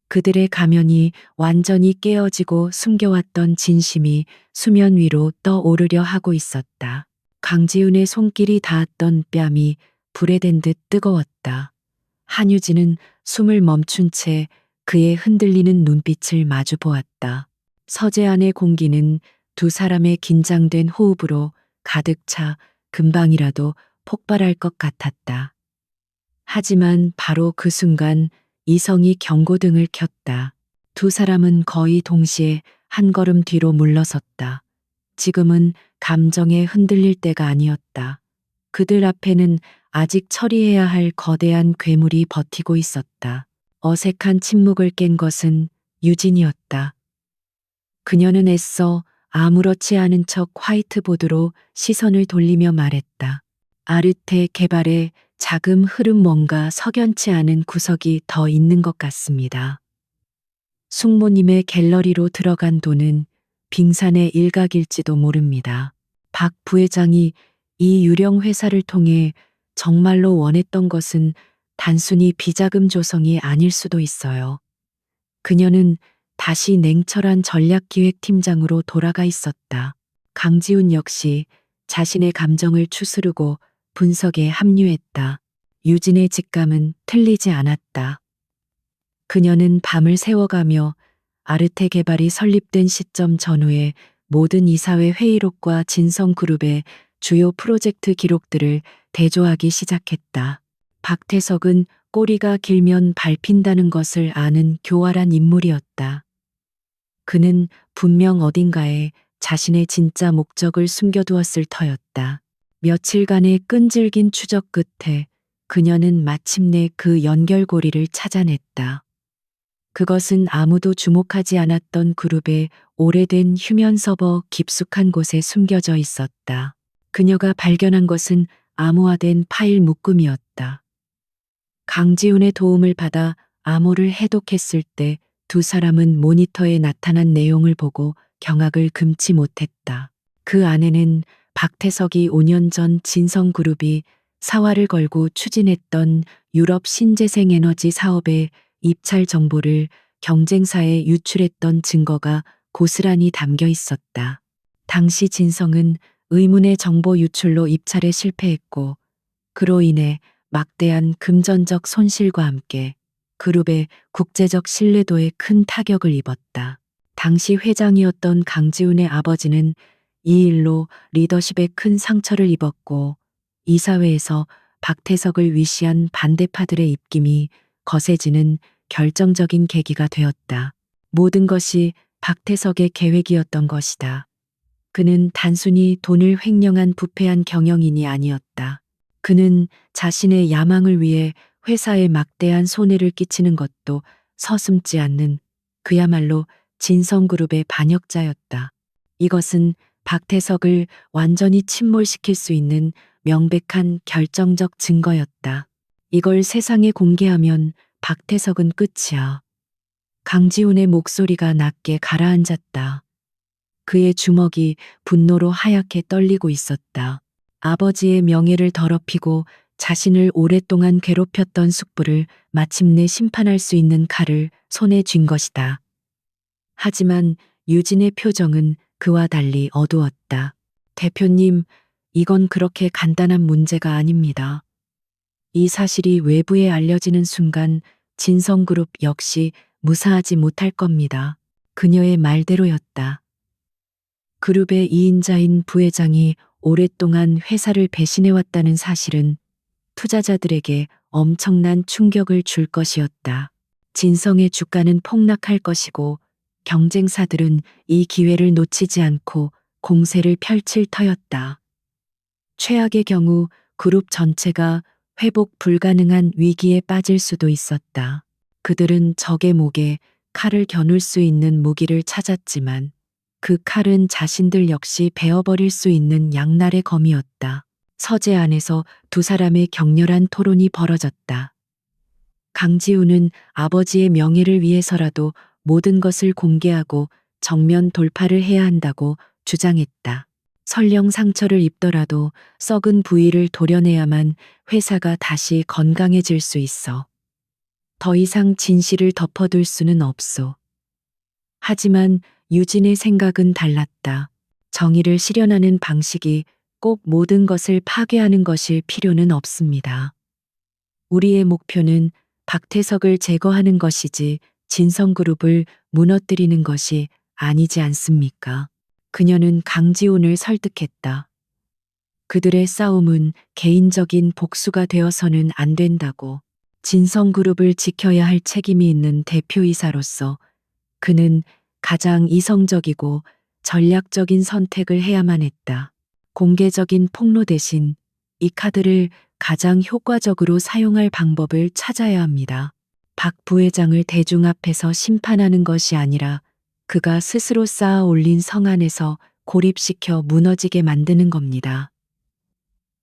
그들의 가면이 완전히 깨어지고 숨겨왔던 진심이 수면 위로 떠오르려 하고 있었다. 강지훈의 손길이 닿았던 뺨이 불에 댄 듯 뜨거웠다. 한유진은 숨을 멈춘 채 그의 흔들리는 눈빛을 마주 보았다. 서재 안의 공기는 두 사람의 긴장된 호흡으로 가득 차 금방이라도 폭발할 것 같았다. 하지만 바로 그 순간 이성이 경고등을 켰다. 두 사람은 거의 동시에 한 걸음 뒤로 물러섰다. 지금은 감정에 흔들릴 때가 아니었다. 그들 앞에는 아직 처리해야 할 거대한 괴물이 버티고 있었다. 어색한 침묵을 깬 것은 유진이었다. 그녀는 애써 아무렇지 않은 척 화이트보드로 시선을 돌리며 말했다. 아르테 개발에 자금 흐름 뭔가 석연치 않은 구석이 더 있는 것 같습니다. 숙모님의 갤러리로 들어간 돈은 빙산의 일각일지도 모릅니다. 박 부회장이 이 유령 회사를 통해 정말로 원했던 것은 단순히 비자금 조성이 아닐 수도 있어요. 그녀는 다시 냉철한 전략기획팀장으로 돌아가 있었다. 강지훈 역시 자신의 감정을 추스르고 분석에 합류했다. 유진의 직감은 틀리지 않았다. 그녀는 밤을 새워가며 아르테 개발이 설립된 시점 전후의 모든 이사회 회의록과 진성그룹의 주요 프로젝트 기록들을 대조하기 시작했다. 박태석은 꼬리가 길면 밟힌다는 것을 아는 교활한 인물이었다. 그는 분명 어딘가에 자신의 진짜 목적을 숨겨두었을 터였다. 며칠간의 끈질긴 추적 끝에 그녀는 마침내 그 연결고리를 찾아냈다. 그것은 아무도 주목하지 않았던 그룹의 오래된 휴면 서버 깊숙한 곳에 숨겨져 있었다. 그녀가 발견한 것은 암호화된 파일 묶음이었다. 강지훈의 도움을 받아 암호를 해독했을 때 두 사람은 모니터에 나타난 내용을 보고 경악을 금치 못했다. 그 안에는 박태석이 5년 전 진성그룹이 사활을 걸고 추진했던 유럽 신재생 에너지 사업의 입찰 정보를 경쟁사에 유출했던 증거가 고스란히 담겨 있었다. 당시 진성은 의문의 정보 유출로 입찰에 실패했고 그로 인해 막대한 금전적 손실과 함께 그룹의 국제적 신뢰도에 큰 타격을 입었다. 당시 회장이었던 강지훈의 아버지는 이 일로 리더십에 큰 상처를 입었고 이사회에서 박태석을 위시한 반대파들의 입김이 거세지는 결정적인 계기가 되었다. 모든 것이 박태석의 계획이었던 것이다. 그는 단순히 돈을 횡령한 부패한 경영인이 아니었다. 그는 자신의 야망을 위해 회사에 막대한 손해를 끼치는 것도 서슴지 않는 그야말로 진성그룹의 반역자였다. 이것은 박태석을 완전히 침몰시킬 수 있는 명백한 결정적 증거였다. 이걸 세상에 공개하면 박태석은 끝이야. 강지훈의 목소리가 낮게 가라앉았다. 그의 주먹이 분노로 하얗게 떨리고 있었다. 아버지의 명예를 더럽히고 자신을 오랫동안 괴롭혔던 숙부를 마침내 심판할 수 있는 칼을 손에 쥔 것이다. 하지만 유진의 표정은 그와 달리 어두웠다. 대표님, 이건 그렇게 간단한 문제가 아닙니다. 이 사실이 외부에 알려지는 순간 진성그룹 역시 무사하지 못할 겁니다. 그녀의 말대로였다. 그룹의 2인자인 부회장이 오랫동안 회사를 배신해왔다는 사실은 투자자들에게 엄청난 충격을 줄 것이었다. 진성의 주가는 폭락할 것이고 경쟁사들은 이 기회를 놓치지 않고 공세를 펼칠 터였다. 최악의 경우 그룹 전체가 회복 불가능한 위기에 빠질 수도 있었다. 그들은 적의 목에 칼을 겨눌 수 있는 무기를 찾았지만 그 칼은 자신들 역시 베어버릴 수 있는 양날의 검이었다. 서재 안에서 두 사람의 격렬한 토론이 벌어졌다. 강지훈은 아버지의 명예를 위해서라도 모든 것을 공개하고 정면 돌파를 해야 한다고 주장했다. 설령 상처를 입더라도 썩은 부위를 도려내야만 회사가 다시 건강해질 수 있어. 더 이상 진실을 덮어둘 수는 없소. 하지만 유진의 생각은 달랐다. 정의를 실현하는 방식이 꼭 모든 것을 파괴하는 것일 필요는 없습니다. 우리의 목표는 박태석을 제거하는 것이지 진성그룹을 무너뜨리는 것이 아니지 않습니까? 그녀는 강지훈을 설득했다. 그들의 싸움은 개인적인 복수가 되어서는 안 된다고. 진성그룹을 지켜야 할 책임이 있는 대표이사로서 그는 가장 이성적이고 전략적인 선택을 해야만 했다. 공개적인 폭로 대신 이 카드를 가장 효과적으로 사용할 방법을 찾아야 합니다. 박 부회장을 대중 앞에서 심판하는 것이 아니라 그가 스스로 쌓아 올린 성 안에서 고립시켜 무너지게 만드는 겁니다.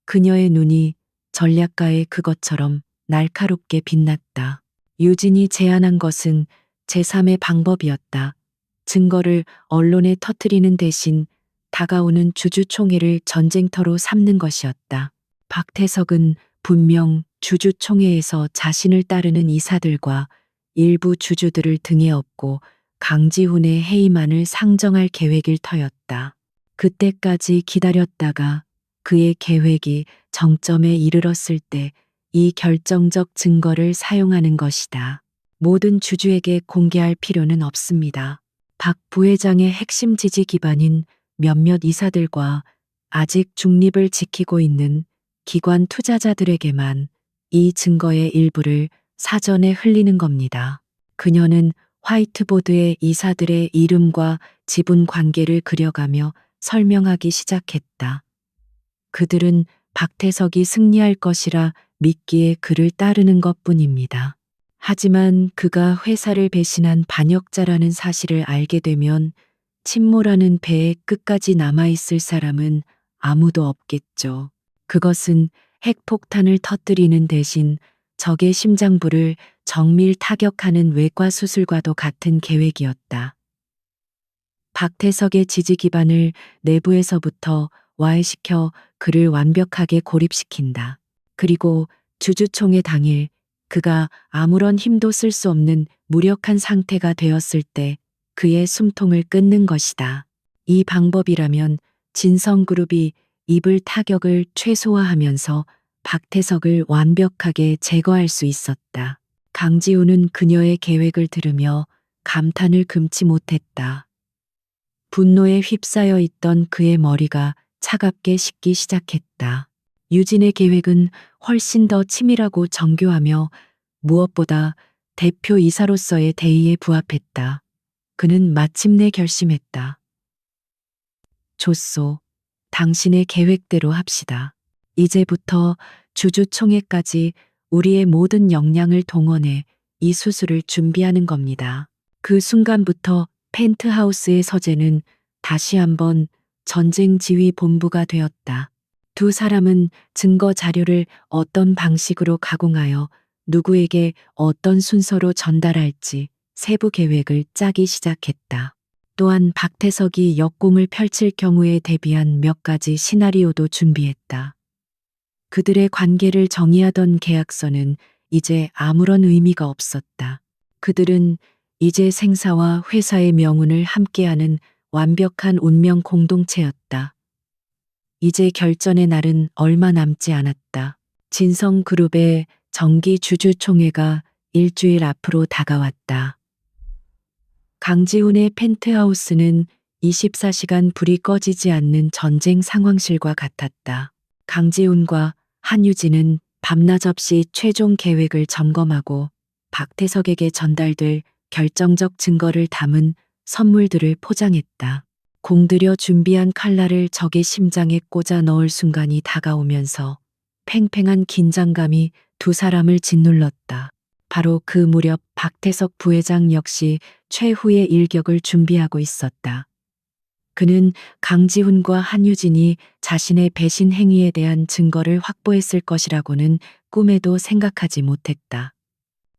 그녀의 눈이 전략가의 그것처럼 날카롭게 빛났다. 유진이 제안한 것은 제3의 방법이었다. 증거를 언론에 터뜨리는 대신 다가오는 주주총회를 전쟁터로 삼는 것이었다. 박태석은 분명 주주총회에서 자신을 따르는 이사들과 일부 주주들을 등에 업고 강지훈의 해임안을 상정할 계획일 터였다. 그때까지 기다렸다가 그의 계획이 정점에 이르렀을 때 이 결정적 증거를 사용하는 것이다. 모든 주주에게 공개할 필요는 없습니다. 박 부회장의 핵심 지지 기반인 몇몇 이사들과 아직 중립을 지키고 있는 기관 투자자들에게만 이 증거의 일부를 사전에 흘리는 겁니다. 그녀는 화이트보드에 이사들의 이름과 지분 관계를 그려가며 설명하기 시작했다. 그들은 박태석이 승리할 것이라 믿기에 그를 따르는 것 뿐입니다. 하지만 그가 회사를 배신한 반역자라는 사실을 알게 되면 침몰하는 배에 끝까지 남아있을 사람은 아무도 없겠죠. 그것은 핵폭탄을 터뜨리는 대신 적의 심장부를 정밀 타격하는 외과 수술과도 같은 계획이었다. 박태석의 지지 기반을 내부에서부터 와해시켜 그를 완벽하게 고립시킨다. 그리고 주주총회 당일 그가 아무런 힘도 쓸 수 없는 무력한 상태가 되었을 때 그의 숨통을 끊는 것이다. 이 방법이라면 진성그룹이 입을 타격을 최소화하면서 박태석을 완벽하게 제거할 수 있었다. 강지훈은 그녀의 계획을 들으며 감탄을 금치 못했다. 분노에 휩싸여 있던 그의 머리가 차갑게 식기 시작했다. 유진의 계획은 훨씬 더 치밀하고 정교하며 무엇보다 대표이사로서의 대의에 부합했다. 그는 마침내 결심했다. 좋소. 당신의 계획대로 합시다. 이제부터 주주총회까지 우리의 모든 역량을 동원해 이 수술을 준비하는 겁니다. 그 순간부터 펜트하우스의 서재는 다시 한번 전쟁 지휘 본부가 되었다. 두 사람은 증거 자료를 어떤 방식으로 가공하여 누구에게 어떤 순서로 전달할지 세부 계획을 짜기 시작했다. 또한 박태석이 역공을 펼칠 경우에 대비한 몇 가지 시나리오도 준비했다. 그들의 관계를 정의하던 계약서는 이제 아무런 의미가 없었다. 그들은 이제 생사와 회사의 명운을 함께하는 완벽한 운명 공동체였다. 이제 결전의 날은 얼마 남지 않았다. 진성그룹의 정기 주주총회가 일주일 앞으로 다가왔다. 강지훈의 펜트하우스는 24시간 불이 꺼지지 않는 전쟁 상황실과 같았다. 강지훈과 한유진은 밤낮 없이 최종 계획을 점검하고 박태석에게 전달될 결정적 증거를 담은 선물들을 포장했다. 공들여 준비한 칼날을 적의 심장에 꽂아 넣을 순간이 다가오면서 팽팽한 긴장감이 두 사람을 짓눌렀다. 바로 그 무렵 박태석 부회장 역시 최후의 일격을 준비하고 있었다. 그는 강지훈과 한유진이 자신의 배신 행위에 대한 증거를 확보했을 것이라고는 꿈에도 생각하지 못했다.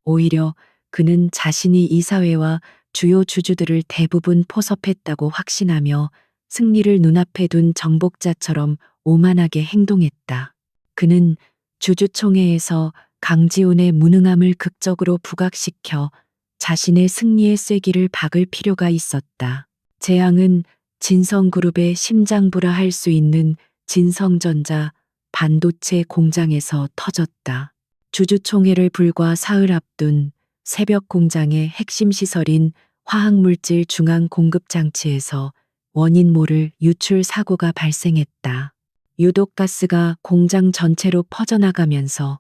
오히려 그는 자신이 이사회와 주요 주주들을 대부분 포섭했다고 확신하며 승리를 눈앞에 둔 정복자처럼 오만하게 행동했다. 그는 주주총회에서 강지훈의 무능함을 극적으로 부각시켜 자신의 승리의 쐐기를 박을 필요가 있었다. 재앙은 진성그룹의 심장부라 할 수 있는 진성전자 반도체 공장에서 터졌다. 주주총회를 불과 사흘 앞둔 새벽 공장의 핵심 시설인 화학물질 중앙 공급 장치에서 원인 모를 유출 사고가 발생했다. 유독가스가 공장 전체로 퍼져나가면서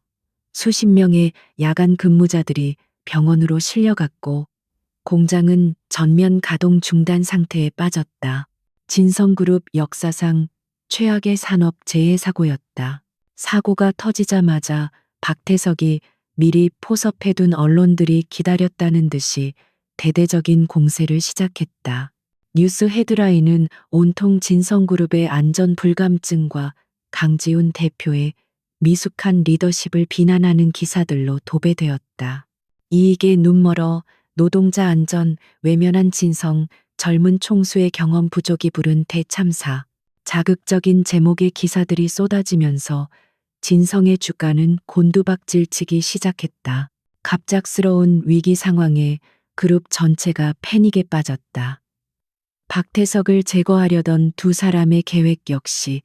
수십 명의 야간 근무자들이 병원으로 실려갔고 공장은 전면 가동 중단 상태에 빠졌다. 진성그룹 역사상 최악의 산업 재해 사고였다. 사고가 터지자마자 박태석이 미리 포섭해둔 언론들이 기다렸다는 듯이 대대적인 공세를 시작했다. 뉴스 헤드라인은 온통 진성그룹의 안전 불감증과 강지훈 대표의 미숙한 리더십을 비난하는 기사들로 도배되었다. 이익에 눈멀어 노동자 안전 외면한 진성, 젊은 총수의 경험 부족이 부른 대참사. 자극적인 제목의 기사들이 쏟아지면서 진성의 주가는 곤두박질치기 시작했다. 갑작스러운 위기 상황에 그룹 전체가 패닉에 빠졌다. 박태석을 제거하려던 두 사람의 계획 역시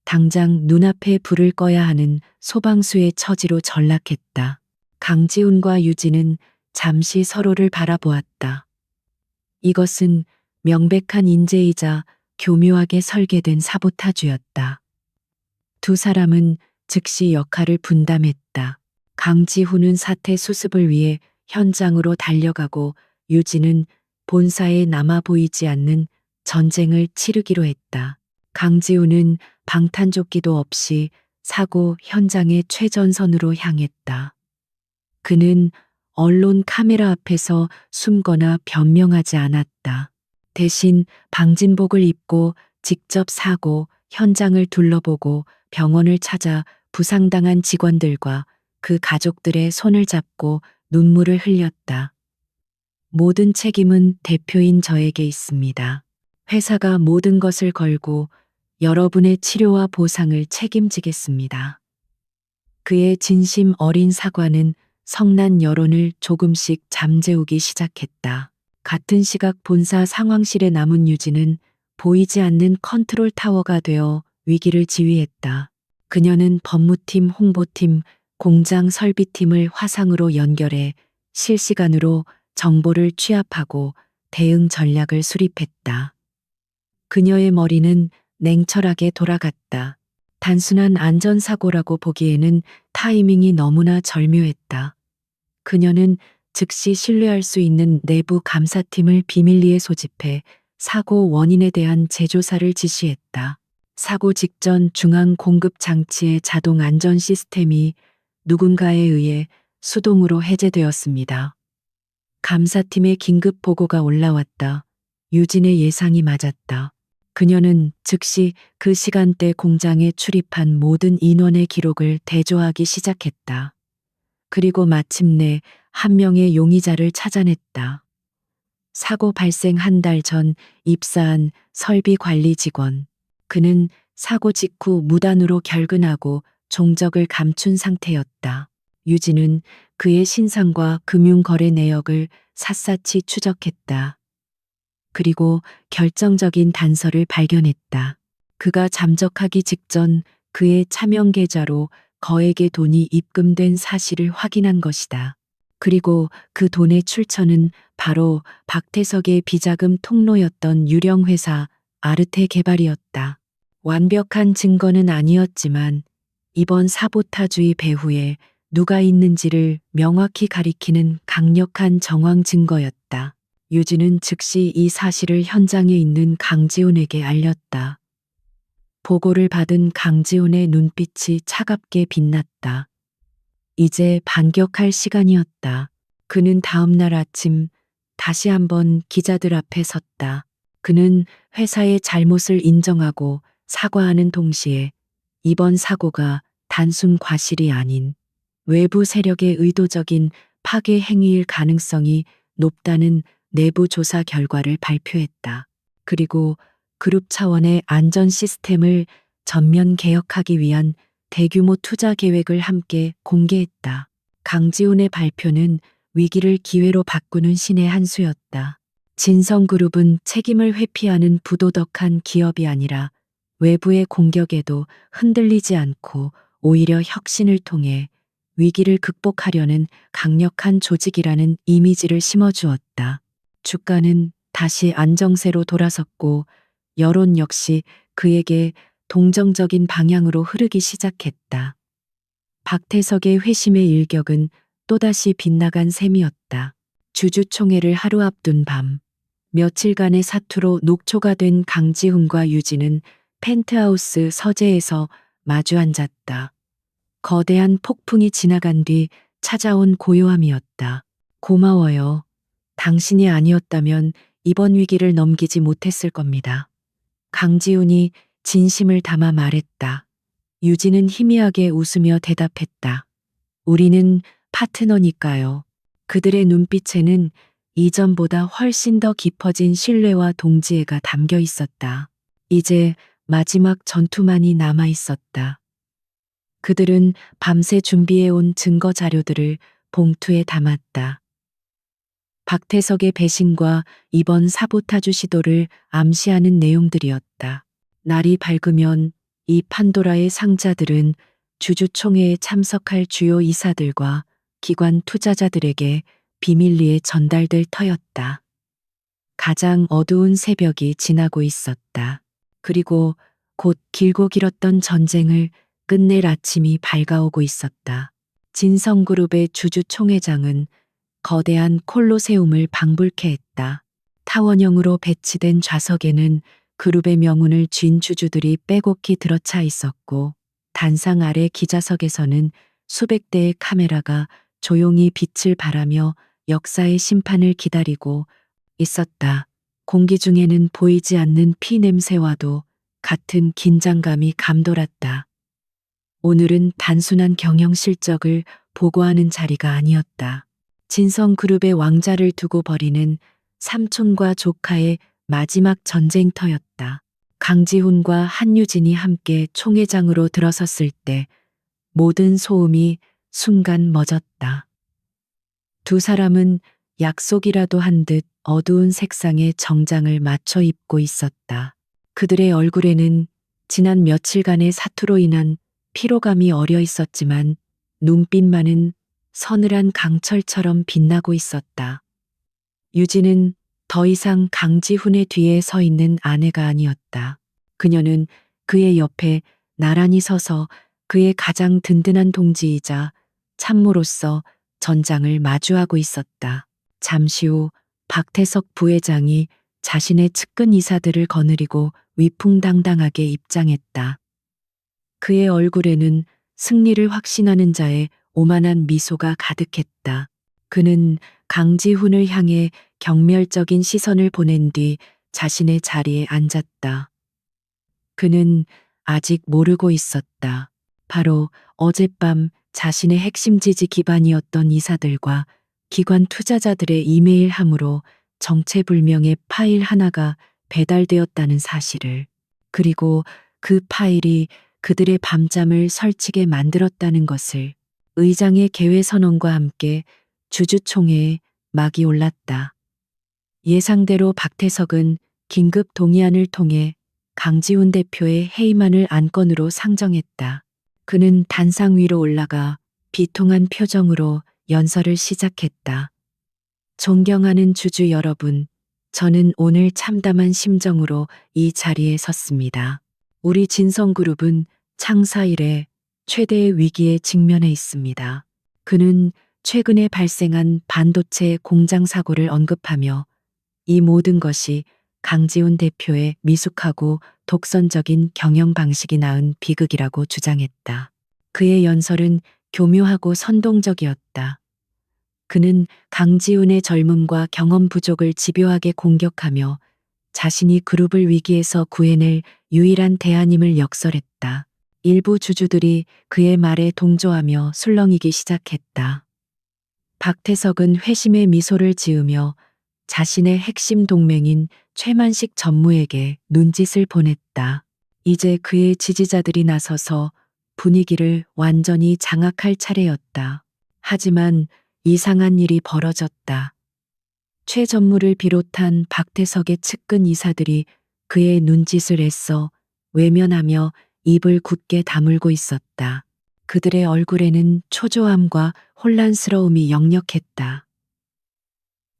당장 눈앞에 불을 꺼야 하는 소방수의 처지로 전락했다. 강지훈과 유진은 잠시 서로를 바라보았다. 이것은 명백한 인재이자 교묘하게 설계된 사보타주였다. 두 사람은 즉시 역할을 분담했다. 강지훈은 사태 수습을 위해 현장으로 달려가고 유진은 본사에 남아 보이지 않는 전쟁을 치르기로 했다. 강지훈은 방탄조끼도 없이 사고 현장의 최전선으로 향했다. 그는 언론 카메라 앞에서 숨거나 변명하지 않았다. 대신 방진복을 입고 직접 사고 현장을 둘러보고 병원을 찾아 부상당한 직원들과 그 가족들의 손을 잡고 눈물을 흘렸다. 모든 책임은 대표인 저에게 있습니다. 회사가 모든 것을 걸고 여러분의 치료와 보상을 책임지겠습니다. 그의 진심 어린 사과는 성난 여론을 조금씩 잠재우기 시작했다. 같은 시각 본사 상황실에 남은 유진은 보이지 않는 컨트롤 타워가 되어 위기를 지휘했다. 그녀는 법무팀, 홍보팀, 공장 설비팀을 화상으로 연결해 실시간으로 정보를 취합하고 대응 전략을 수립했다. 그녀의 머리는 냉철하게 돌아갔다. 단순한 안전사고라고 보기에는 타이밍이 너무나 절묘했다. 그녀는 즉시 신뢰할 수 있는 내부 감사팀을 비밀리에 소집해 사고 원인에 대한 재조사를 지시했다. 사고 직전 중앙 공급 장치의 자동 안전 시스템이 누군가에 의해 수동으로 해제되었습니다. 감사팀의 긴급 보고가 올라왔다. 유진의 예상이 맞았다. 그녀는 즉시 그 시간대 공장에 출입한 모든 인원의 기록을 대조하기 시작했다. 그리고 마침내 한 명의 용의자를 찾아냈다. 사고 발생 한 달 전 입사한 설비 관리 직원. 그는 사고 직후 무단으로 결근하고 종적을 감춘 상태였다. 유진은 그의 신상과 금융거래 내역을 샅샅이 추적했다. 그리고 결정적인 단서를 발견했다. 그가 잠적하기 직전 그의 차명 계좌로 거액의 돈이 입금된 사실을 확인한 것이다. 그리고 그 돈의 출처는 바로 박태석의 비자금 통로였던 유령회사 아르테 개발이었다. 완벽한 증거는 아니었지만 이번 사보타주의 배후에 누가 있는지를 명확히 가리키는 강력한 정황 증거였다. 유진은 즉시 이 사실을 현장에 있는 강지훈에게 알렸다. 보고를 받은 강지훈의 눈빛이 차갑게 빛났다. 이제 반격할 시간이었다. 그는 다음 날 아침 다시 한번 기자들 앞에 섰다. 그는 회사의 잘못을 인정하고 사과하는 동시에 이번 사고가 단순 과실이 아닌 외부 세력의 의도적인 파괴 행위일 가능성이 높다는 내부 조사 결과를 발표했다. 그리고 그룹 차원의 안전 시스템을 전면 개혁하기 위한 대규모 투자 계획을 함께 공개했다. 강지훈의 발표는 위기를 기회로 바꾸는 신의 한 수였다. 진성그룹은 책임을 회피하는 부도덕한 기업이 아니라 외부의 공격에도 흔들리지 않고 오히려 혁신을 통해 위기를 극복하려는 강력한 조직이라는 이미지를 심어주었다. 주가는 다시 안정세로 돌아섰고 여론 역시 그에게 동정적인 방향으로 흐르기 시작했다. 박태석의 회심의 일격은 또다시 빗나간 셈이었다. 주주총회를 하루 앞둔 밤, 며칠간의 사투로 녹초가 된 강지훈과 유진은 펜트하우스 서재에서 마주 앉았다. 거대한 폭풍이 지나간 뒤 찾아온 고요함이었다. 고마워요. 당신이 아니었다면 이번 위기를 넘기지 못했을 겁니다. 강지훈이 진심을 담아 말했다. 유진은 희미하게 웃으며 대답했다. 우리는 파트너니까요. 그들의 눈빛에는 이전보다 훨씬 더 깊어진 신뢰와 동지애가 담겨 있었다. 이제 마지막 전투만이 남아 있었다. 그들은 밤새 준비해온 증거 자료들을 봉투에 담았다. 박태석의 배신과 이번 사보타주 시도를 암시하는 내용들이었다. 날이 밝으면 이 판도라의 상자들은 주주총회에 참석할 주요 이사들과 기관 투자자들에게 비밀리에 전달될 터였다. 가장 어두운 새벽이 지나고 있었다. 그리고 곧 길고 길었던 전쟁을 끝낼 아침이 밝아오고 있었다. 진성그룹의 주주총회장은 거대한 콜로세움을 방불케 했다. 타원형으로 배치된 좌석에는 그룹의 명운을 쥔 주주들이 빼곡히 들어차 있었고, 단상 아래 기자석에서는 수백 대의 카메라가 조용히 빛을 발하며 역사의 심판을 기다리고 있었다. 공기 중에는 보이지 않는 피 냄새와도 같은 긴장감이 감돌았다. 오늘은 단순한 경영 실적을 보고하는 자리가 아니었다. 진성그룹의 왕자를 두고 벌이는 삼촌과 조카의 마지막 전쟁터였다. 강지훈과 한유진이 함께 총회장으로 들어섰을 때 모든 소음이 순간 멎었다. 두 사람은 약속이라도 한 듯 어두운 색상의 정장을 맞춰 입고 있었다. 그들의 얼굴에는 지난 며칠간의 사투로 인한 피로감이 어려 있었지만 눈빛만은 서늘한 강철처럼 빛나고 있었다. 유진은 더 이상 강지훈의 뒤에 서 있는 아내가 아니었다. 그녀는 그의 옆에 나란히 서서 그의 가장 든든한 동지이자 참모로서 전장을 마주하고 있었다. 잠시 후 박태석 부회장이 자신의 측근 이사들을 거느리고 위풍당당하게 입장했다. 그의 얼굴에는 승리를 확신하는 자의 오만한 미소가 가득했다. 그는 강지훈을 향해 경멸적인 시선을 보낸 뒤 자신의 자리에 앉았다. 그는 아직 모르고 있었다. 바로 어젯밤 자신의 핵심 지지 기반이었던 이사들과 기관 투자자들의 이메일 함으로 정체불명의 파일 하나가 배달되었다는 사실을, 그리고 그 파일이 그들의 밤잠을 설치게 만들었다는 것을. 의장의 개회 선언과 함께 주주총회에 막이 올랐다. 예상대로 박태석은 긴급 동의안을 통해 강지훈 대표의 해임안을 안건으로 상정했다. 그는 단상 위로 올라가 비통한 표정으로 연설을 시작했다. 존경하는 주주 여러분, 저는 오늘 참담한 심정으로 이 자리에 섰습니다. 우리 진성그룹은 창사 이래 최대의 위기에 직면해 있습니다. 그는 최근에 발생한 반도체 공장 사고를 언급하며 이 모든 것이 강지훈 대표의 미숙하고 독선적인 경영 방식이 낳은 비극이라고 주장했다. 그의 연설은 교묘하고 선동적이었다. 그는 강지훈의 젊음과 경험 부족을 집요하게 공격하며 자신이 그룹을 위기에서 구해낼 유일한 대안임을 역설했다. 일부 주주들이 그의 말에 동조하며 술렁이기 시작했다. 박태석은 회심의 미소를 지으며 자신의 핵심 동맹인 최만식 전무에게 눈짓을 보냈다. 이제 그의 지지자들이 나서서 분위기를 완전히 장악할 차례였다. 하지만 이상한 일이 벌어졌다. 최 전무를 비롯한 박태석의 측근 이사들이 그의 눈짓을 애써 외면하며 입을 굳게 다물고 있었다. 그들의 얼굴에는 초조함과 혼란스러움이 역력했다.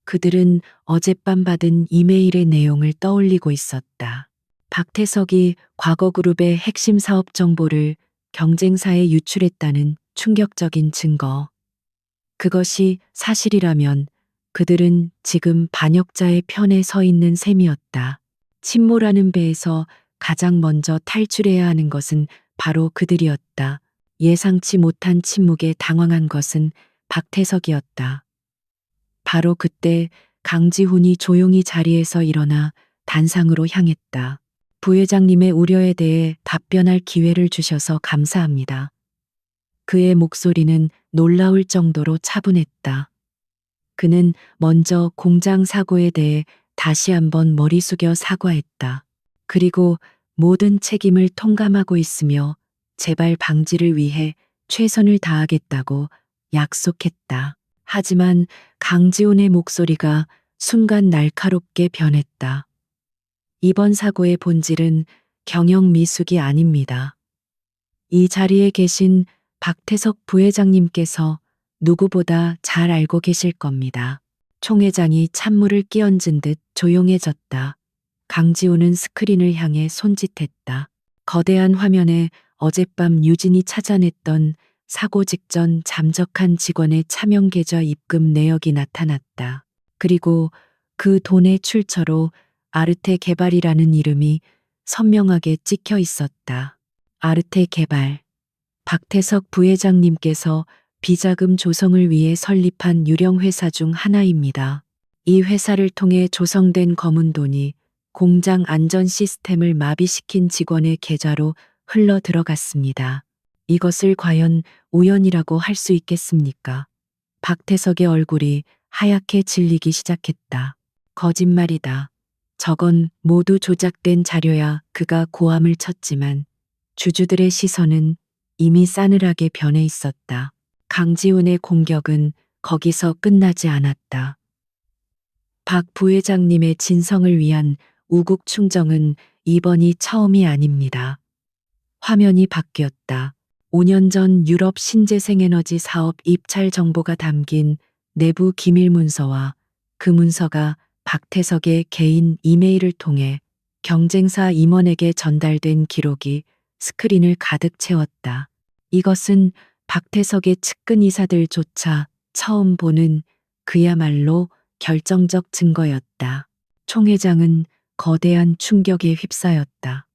그들은 어젯밤 받은 이메일의 내용을 떠올리고 있었다. 박태석이 과거그룹의 핵심 사업 정보를 경쟁사에 유출했다는 충격적인 증거. 그것이 사실이라면 그들은 지금 반역자의 편에 서 있는 셈이었다. 침몰하는 배에서 가장 먼저 탈출해야 하는 것은 바로 그들이었다. 예상치 못한 침묵에 당황한 것은 박태석이었다. 바로 그때 강지훈이 조용히 자리에서 일어나 단상으로 향했다. 부회장님의 우려에 대해 답변할 기회를 주셔서 감사합니다. 그의 목소리는 놀라울 정도로 차분했다. 그는 먼저 공장 사고에 대해 다시 한번 머리 숙여 사과했다. 그리고 모든 책임을 통감하고 있으며 재발 방지를 위해 최선을 다하겠다고 약속했다. 하지만 강지훈의 목소리가 순간 날카롭게 변했다. 이번 사고의 본질은 경영 미숙이 아닙니다. 이 자리에 계신 박태석 부회장님께서 누구보다 잘 알고 계실 겁니다. 총 회장이 찬물을 끼얹은 듯 조용해졌다. 강지훈은 스크린을 향해 손짓했다. 거대한 화면에 어젯밤 유진이 찾아냈던 사고 직전 잠적한 직원의 차명 계좌 입금 내역이 나타났다. 그리고 그 돈의 출처로 아르테 개발이라는 이름이 선명하게 찍혀 있었다. 아르테 개발. 박태석 부회장님께서 비자금 조성을 위해 설립한 유령 회사 중 하나입니다. 이 회사를 통해 조성된 검은 돈이 공장 안전 시스템을 마비시킨 직원의 계좌로 흘러 들어갔습니다. 이것을 과연 우연이라고 할 수 있겠습니까? 박태석의 얼굴이 하얗게 질리기 시작했다. 거짓말이다. 저건 모두 조작된 자료야. 그가 고함을 쳤지만 주주들의 시선은 이미 싸늘하게 변해 있었다. 강지훈의 공격은 거기서 끝나지 않았다. 박 부회장님의 진성을 위한 우국 충정은 이번이 처음이 아닙니다. 화면이 바뀌었다. 5년 전 유럽 신재생에너지 사업 입찰 정보가 담긴 내부 기밀 문서와 그 문서가 박태석의 개인 이메일을 통해 경쟁사 임원에게 전달된 기록이 스크린을 가득 채웠다. 이것은 박태석의 측근 이사들조차 처음 보는 그야말로 결정적 증거였다. 총 회장은 거대한 충격에 휩싸였다.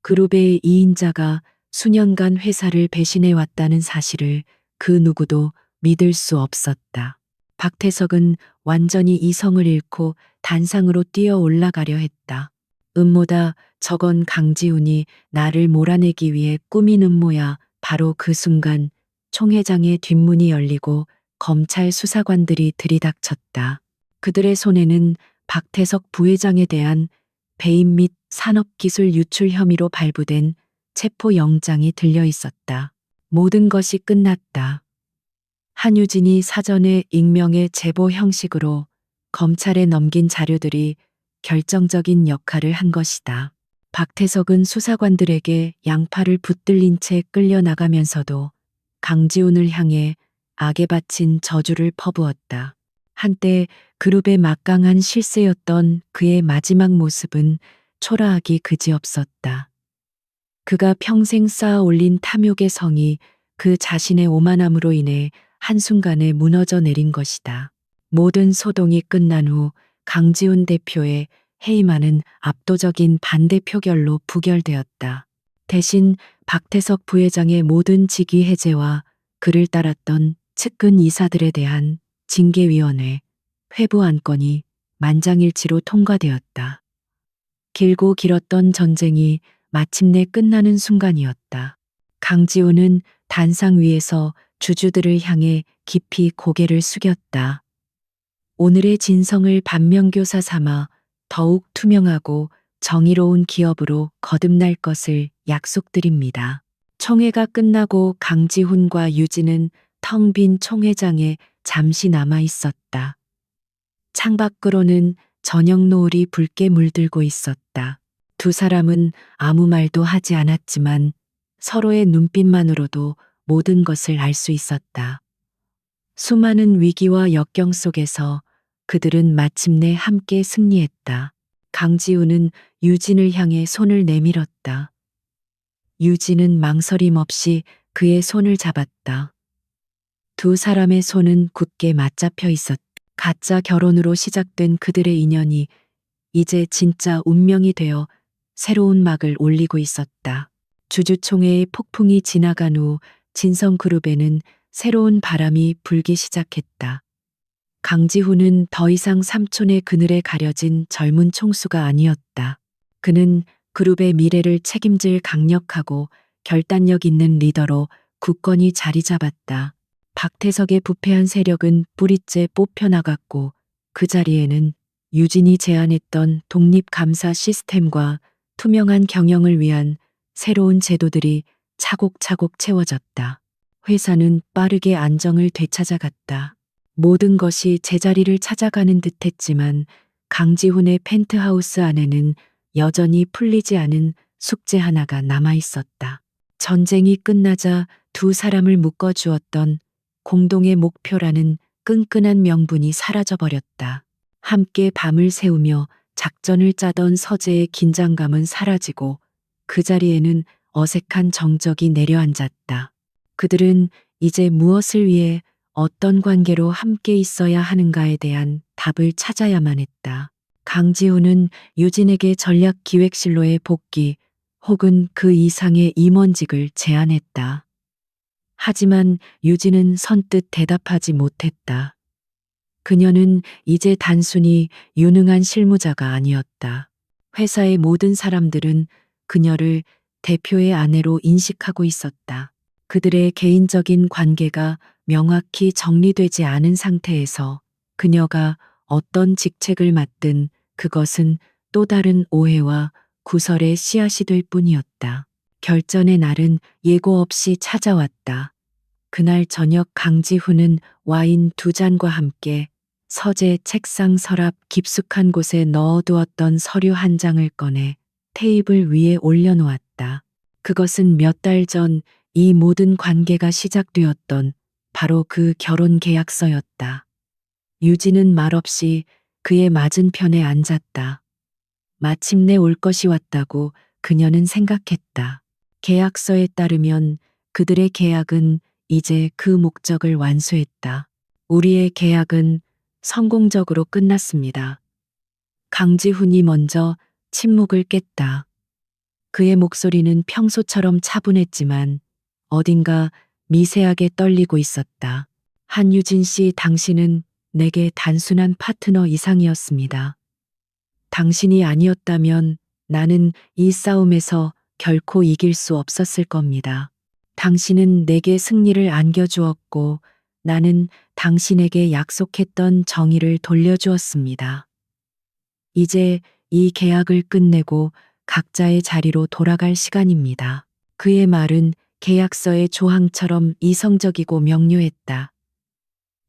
그룹의 2인자가 수년간 회사를 배신해왔다는 사실을 그 누구도 믿을 수 없었다. 박태석은 완전히 이성을 잃고 단상으로 뛰어 올라가려 했다. 음모다. 저건 강지훈이 나를 몰아내기 위해 꾸민 음모야. 바로 그 순간 총 회장의 뒷문이 열리고 검찰 수사관들이 들이닥쳤다. 그들의 손에는 박태석 부회장에 대한 배임 및 산업기술 유출 혐의로 발부된 체포영장이 들려 있었다. 모든 것이 끝났다. 한유진이 사전에 익명의 제보 형식으로 검찰에 넘긴 자료들이 결정적인 역할을 한 것이다. 박태석은 수사관들에게 양팔을 붙들린 채 끌려나가면서도 강지훈을 향해 악에 바친 저주를 퍼부었다. 한때 그룹의 막강한 실세였던 그의 마지막 모습은 초라하기 그지없었다. 그가 평생 쌓아 올린 탐욕의 성이 그 자신의 오만함으로 인해 한순간에 무너져 내린 것이다. 모든 소동이 끝난 후 강지훈 대표의 해임안은 압도적인 반대 표결로 부결되었다. 대신 박태석 부회장의 모든 직위 해제와 그를 따랐던 측근 이사들에 대한 징계위원회, 회부 안건이 만장일치로 통과되었다. 길고 길었던 전쟁이 마침내 끝나는 순간이었다. 강지훈은 단상 위에서 주주들을 향해 깊이 고개를 숙였다. 오늘의 진성을 반면교사 삼아 더욱 투명하고 정의로운 기업으로 거듭날 것을 약속드립니다. 총회가 끝나고 강지훈과 유진은 텅 빈 총회장에 잠시 남아 있었다. 창밖으로는 저녁 노을이 붉게 물들고 있었다. 두 사람은 아무 말도 하지 않았지만 서로의 눈빛만으로도 모든 것을 알 수 있었다. 수많은 위기와 역경 속에서 그들은 마침내 함께 승리했다. 강지우는 유진을 향해 손을 내밀었다. 유진은 망설임 없이 그의 손을 잡았다. 두 사람의 손은 굳게 맞잡혀 있었다. 가짜 결혼으로 시작된 그들의 인연이 이제 진짜 운명이 되어 새로운 막을 올리고 있었다. 주주총회의 폭풍이 지나간 후 진성그룹에는 새로운 바람이 불기 시작했다. 강지훈은 더 이상 삼촌의 그늘에 가려진 젊은 총수가 아니었다. 그는 그룹의 미래를 책임질 강력하고 결단력 있는 리더로 굳건히 자리 잡았다. 박태석의 부패한 세력은 뿌리째 뽑혀나갔고 그 자리에는 유진이 제안했던 독립감사 시스템과 투명한 경영을 위한 새로운 제도들이 차곡차곡 채워졌다. 회사는 빠르게 안정을 되찾아갔다. 모든 것이 제자리를 찾아가는 듯했지만 강지훈의 펜트하우스 안에는 여전히 풀리지 않은 숙제 하나가 남아 있었다. 전쟁이 끝나자 두 사람을 묶어주었던 공동의 목표라는 끈끈한 명분이 사라져버렸다. 함께 밤을 새우며 작전을 짜던 서재의 긴장감은 사라지고 그 자리에는 어색한 정적이 내려앉았다. 그들은 이제 무엇을 위해 어떤 관계로 함께 있어야 하는가에 대한 답을 찾아야만 했다. 강지우는 유진에게 전략기획실로의 복귀 혹은 그 이상의 임원직을 제안했다. 하지만 유진은 선뜻 대답하지 못했다. 그녀는 이제 단순히 유능한 실무자가 아니었다. 회사의 모든 사람들은 그녀를 대표의 아내로 인식하고 있었다. 그들의 개인적인 관계가 명확히 정리되지 않은 상태에서 그녀가 어떤 직책을 맡든 그것은 또 다른 오해와 구설의 씨앗이 될 뿐이었다. 결전의 날은 예고 없이 찾아왔다. 그날 저녁 강지훈은 와인 두 잔과 함께 서재 책상 서랍 깊숙한 곳에 넣어두었던 서류 한 장을 꺼내 테이블 위에 올려놓았다. 그것은 몇 달 전 이 모든 관계가 시작되었던 바로 그 결혼 계약서였다. 유진은 말없이 그의 맞은편에 앉았다. 마침내 올 것이 왔다고 그녀는 생각했다. 계약서에 따르면 그들의 계약은 이제 그 목적을 완수했다. 우리의 계약은 성공적으로 끝났습니다. 강지훈이 먼저 침묵을 깼다. 그의 목소리는 평소처럼 차분했지만 어딘가 미세하게 떨리고 있었다. 한유진 씨, 당신은 내게 단순한 파트너 이상이었습니다. 당신이 아니었다면 나는 이 싸움에서 결코 이길 수 없었을 겁니다. 당신은 내게 승리를 안겨주었고 나는 당신에게 약속했던 정의를 돌려주었습니다. 이제 이 계약을 끝내고 각자의 자리로 돌아갈 시간입니다. 그의 말은 계약서의 조항처럼 이성적이고 명료했다.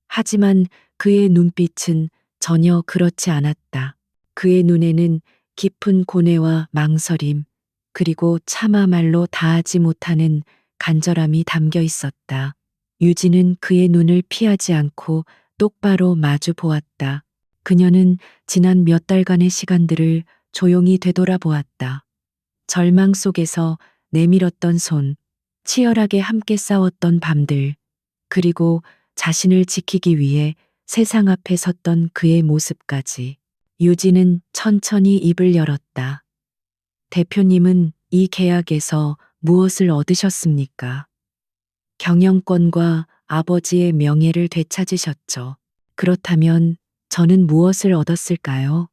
하지만 그의 눈빛은 전혀 그렇지 않았다. 그의 눈에는 깊은 고뇌와 망설임, 그리고 차마 말로 다하지 못하는 간절함이 담겨 있었다. 유진은 그의 눈을 피하지 않고 똑바로 마주 보았다. 그녀는 지난 몇 달간의 시간들을 조용히 되돌아보았다. 절망 속에서 내밀었던 손, 치열하게 함께 싸웠던 밤들, 그리고 자신을 지키기 위해 세상 앞에 섰던 그의 모습까지. 유진은 천천히 입을 열었다. 대표님은 이 계약에서 무엇을 얻으셨습니까? 경영권과 아버지의 명예를 되찾으셨죠. 그렇다면 저는 무엇을 얻었을까요?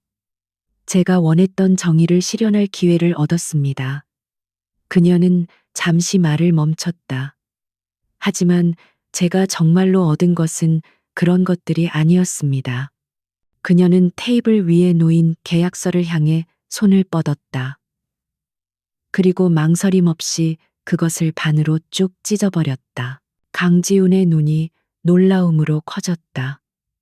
제가 원했던 정의를 실현할 기회를 얻었습니다. 그녀는 잠시 말을 멈췄다. 하지만 제가 정말로 얻은 것은 그런 것들이 아니었습니다. 그녀는 테이블 위에 놓인 계약서를 향해 손을 뻗었다. 그리고 망설임 없이 그것을 반으로 쭉 찢어버렸다. 강지훈의 눈이 놀라움으로 커졌다.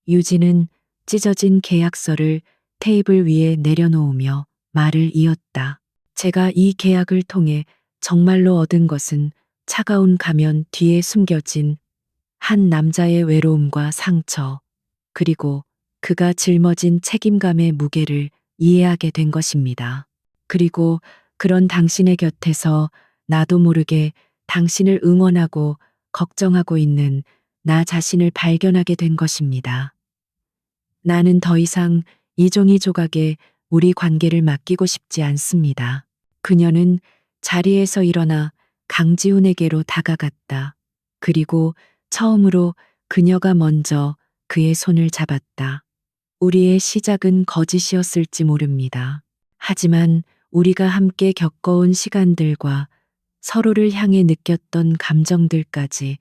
유진은 찢어진 계약서를 테이블 위에 내려놓으며 말을 이었다. 제가 이 계약을 통해 정말로 얻은 것은 차가운 가면 뒤에 숨겨진 한 남자의 외로움과 상처, 그리고 그가 짊어진 책임감의 무게를 이해하게 된 것입니다. 그리고 그런 당신의 곁에서 나도 모르게 당신을 응원하고 걱정하고 있는 나 자신을 발견하게 된 것입니다. 나는 더 이상 이종희 조각에 우리 관계를 맡기고 싶지 않습니다. 그녀는 자리에서 일어나 강지훈에게로 다가갔다. 그리고 처음으로 그녀가 먼저 그의 손을 잡았다. 우리의 시작은 거짓이었을지 모릅니다. 하지만 우리가 함께 겪어온 시간들과 서로를 향해 느꼈던 감정들까지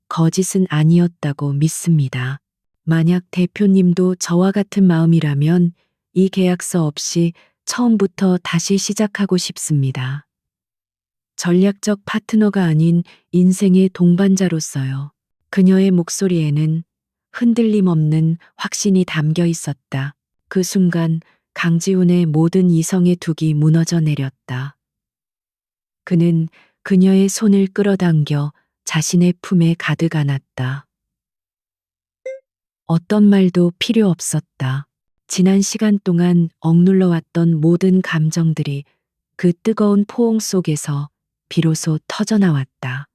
거짓은 아니었다고 믿습니다. 만약 대표님도 저와 같은 마음이라면 이 계약서 없이 처음부터 다시 시작하고 싶습니다. 전략적 파트너가 아닌 인생의 동반자로서요. 그녀의 목소리에는 흔들림 없는 확신이 담겨 있었다. 그 순간 강지훈의 모든 이성의 둑이 무너져 내렸다. 그는 그녀의 손을 끌어당겨 자신의 품에 가득 안았다. 어떤 말도 필요 없었다. 지난 시간 동안 억눌러 왔던 모든 감정들이 그 뜨거운 포옹 속에서 비로소 터져나왔다.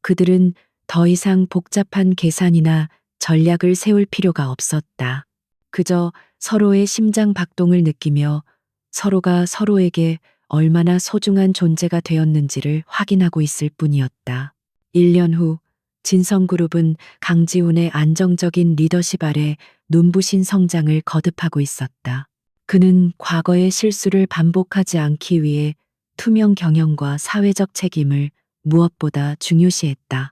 그들은 더 이상 복잡한 계산이나 전략을 세울 필요가 없었다. 그저 서로의 심장 박동을 느끼며 서로가 서로에게 얼마나 소중한 존재가 되었는지를 확인하고 있을 뿐이었다. 1년 후 진성그룹은 강지훈의 안정적인 리더십 아래 눈부신 성장을 거듭하고 있었다. 그는 과거의 실수를 반복하지 않기 위해 투명 경영과 사회적 책임을 무엇보다 중요시했다.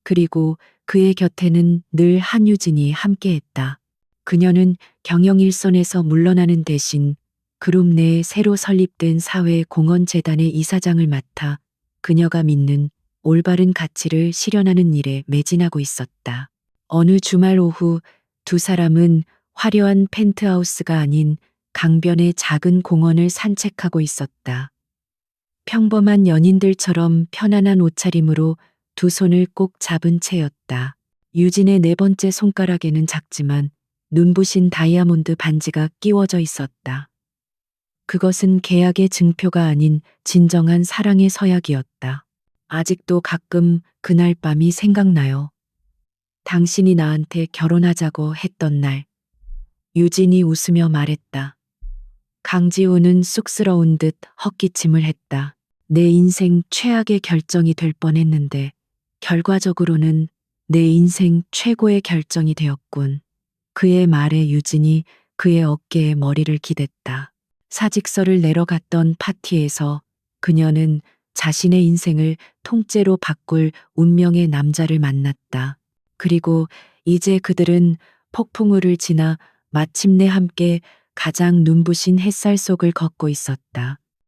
그리고 그의 곁에는 늘 한유진이 함께했다. 그녀는 경영 일선에서 물러나는 대신 그룹 내에 새로 설립된 사회공헌재단의 이사장을 맡아 그녀가 믿는 올바른 가치를 실현하는 일에 매진하고 있었다. 어느 주말 오후 두 사람은 화려한 펜트하우스가 아닌 강변의 작은 공원을 산책하고 있었다. 평범한 연인들처럼 편안한 옷차림으로 두 손을 꼭 잡은 채였다. 유진의 네 번째 손가락에는 작지만 눈부신 다이아몬드 반지가 끼워져 있었다. 그것은 계약의 증표가 아닌 진정한 사랑의 서약이었다. 아직도 가끔 그날 밤이 생각나요. 당신이 나한테 결혼하자고 했던 날. 유진이 웃으며 말했다. 강지훈은 쑥스러운 듯 헛기침을 했다. 내 인생 최악의 결정이 될 뻔했는데 결과적으로는 내 인생 최고의 결정이 되었군. 그의 말에 유진이 그의 어깨에 머리를 기댔다. 사직서를 내려갔던 파티에서 그녀는 자신의 인생을 통째로 바꿀 운명의 남자를 만났다. 그리고 이제 그들은 폭풍우를 지나 마침내 함께 가장 눈부신 햇살 속을 걷고 있었다.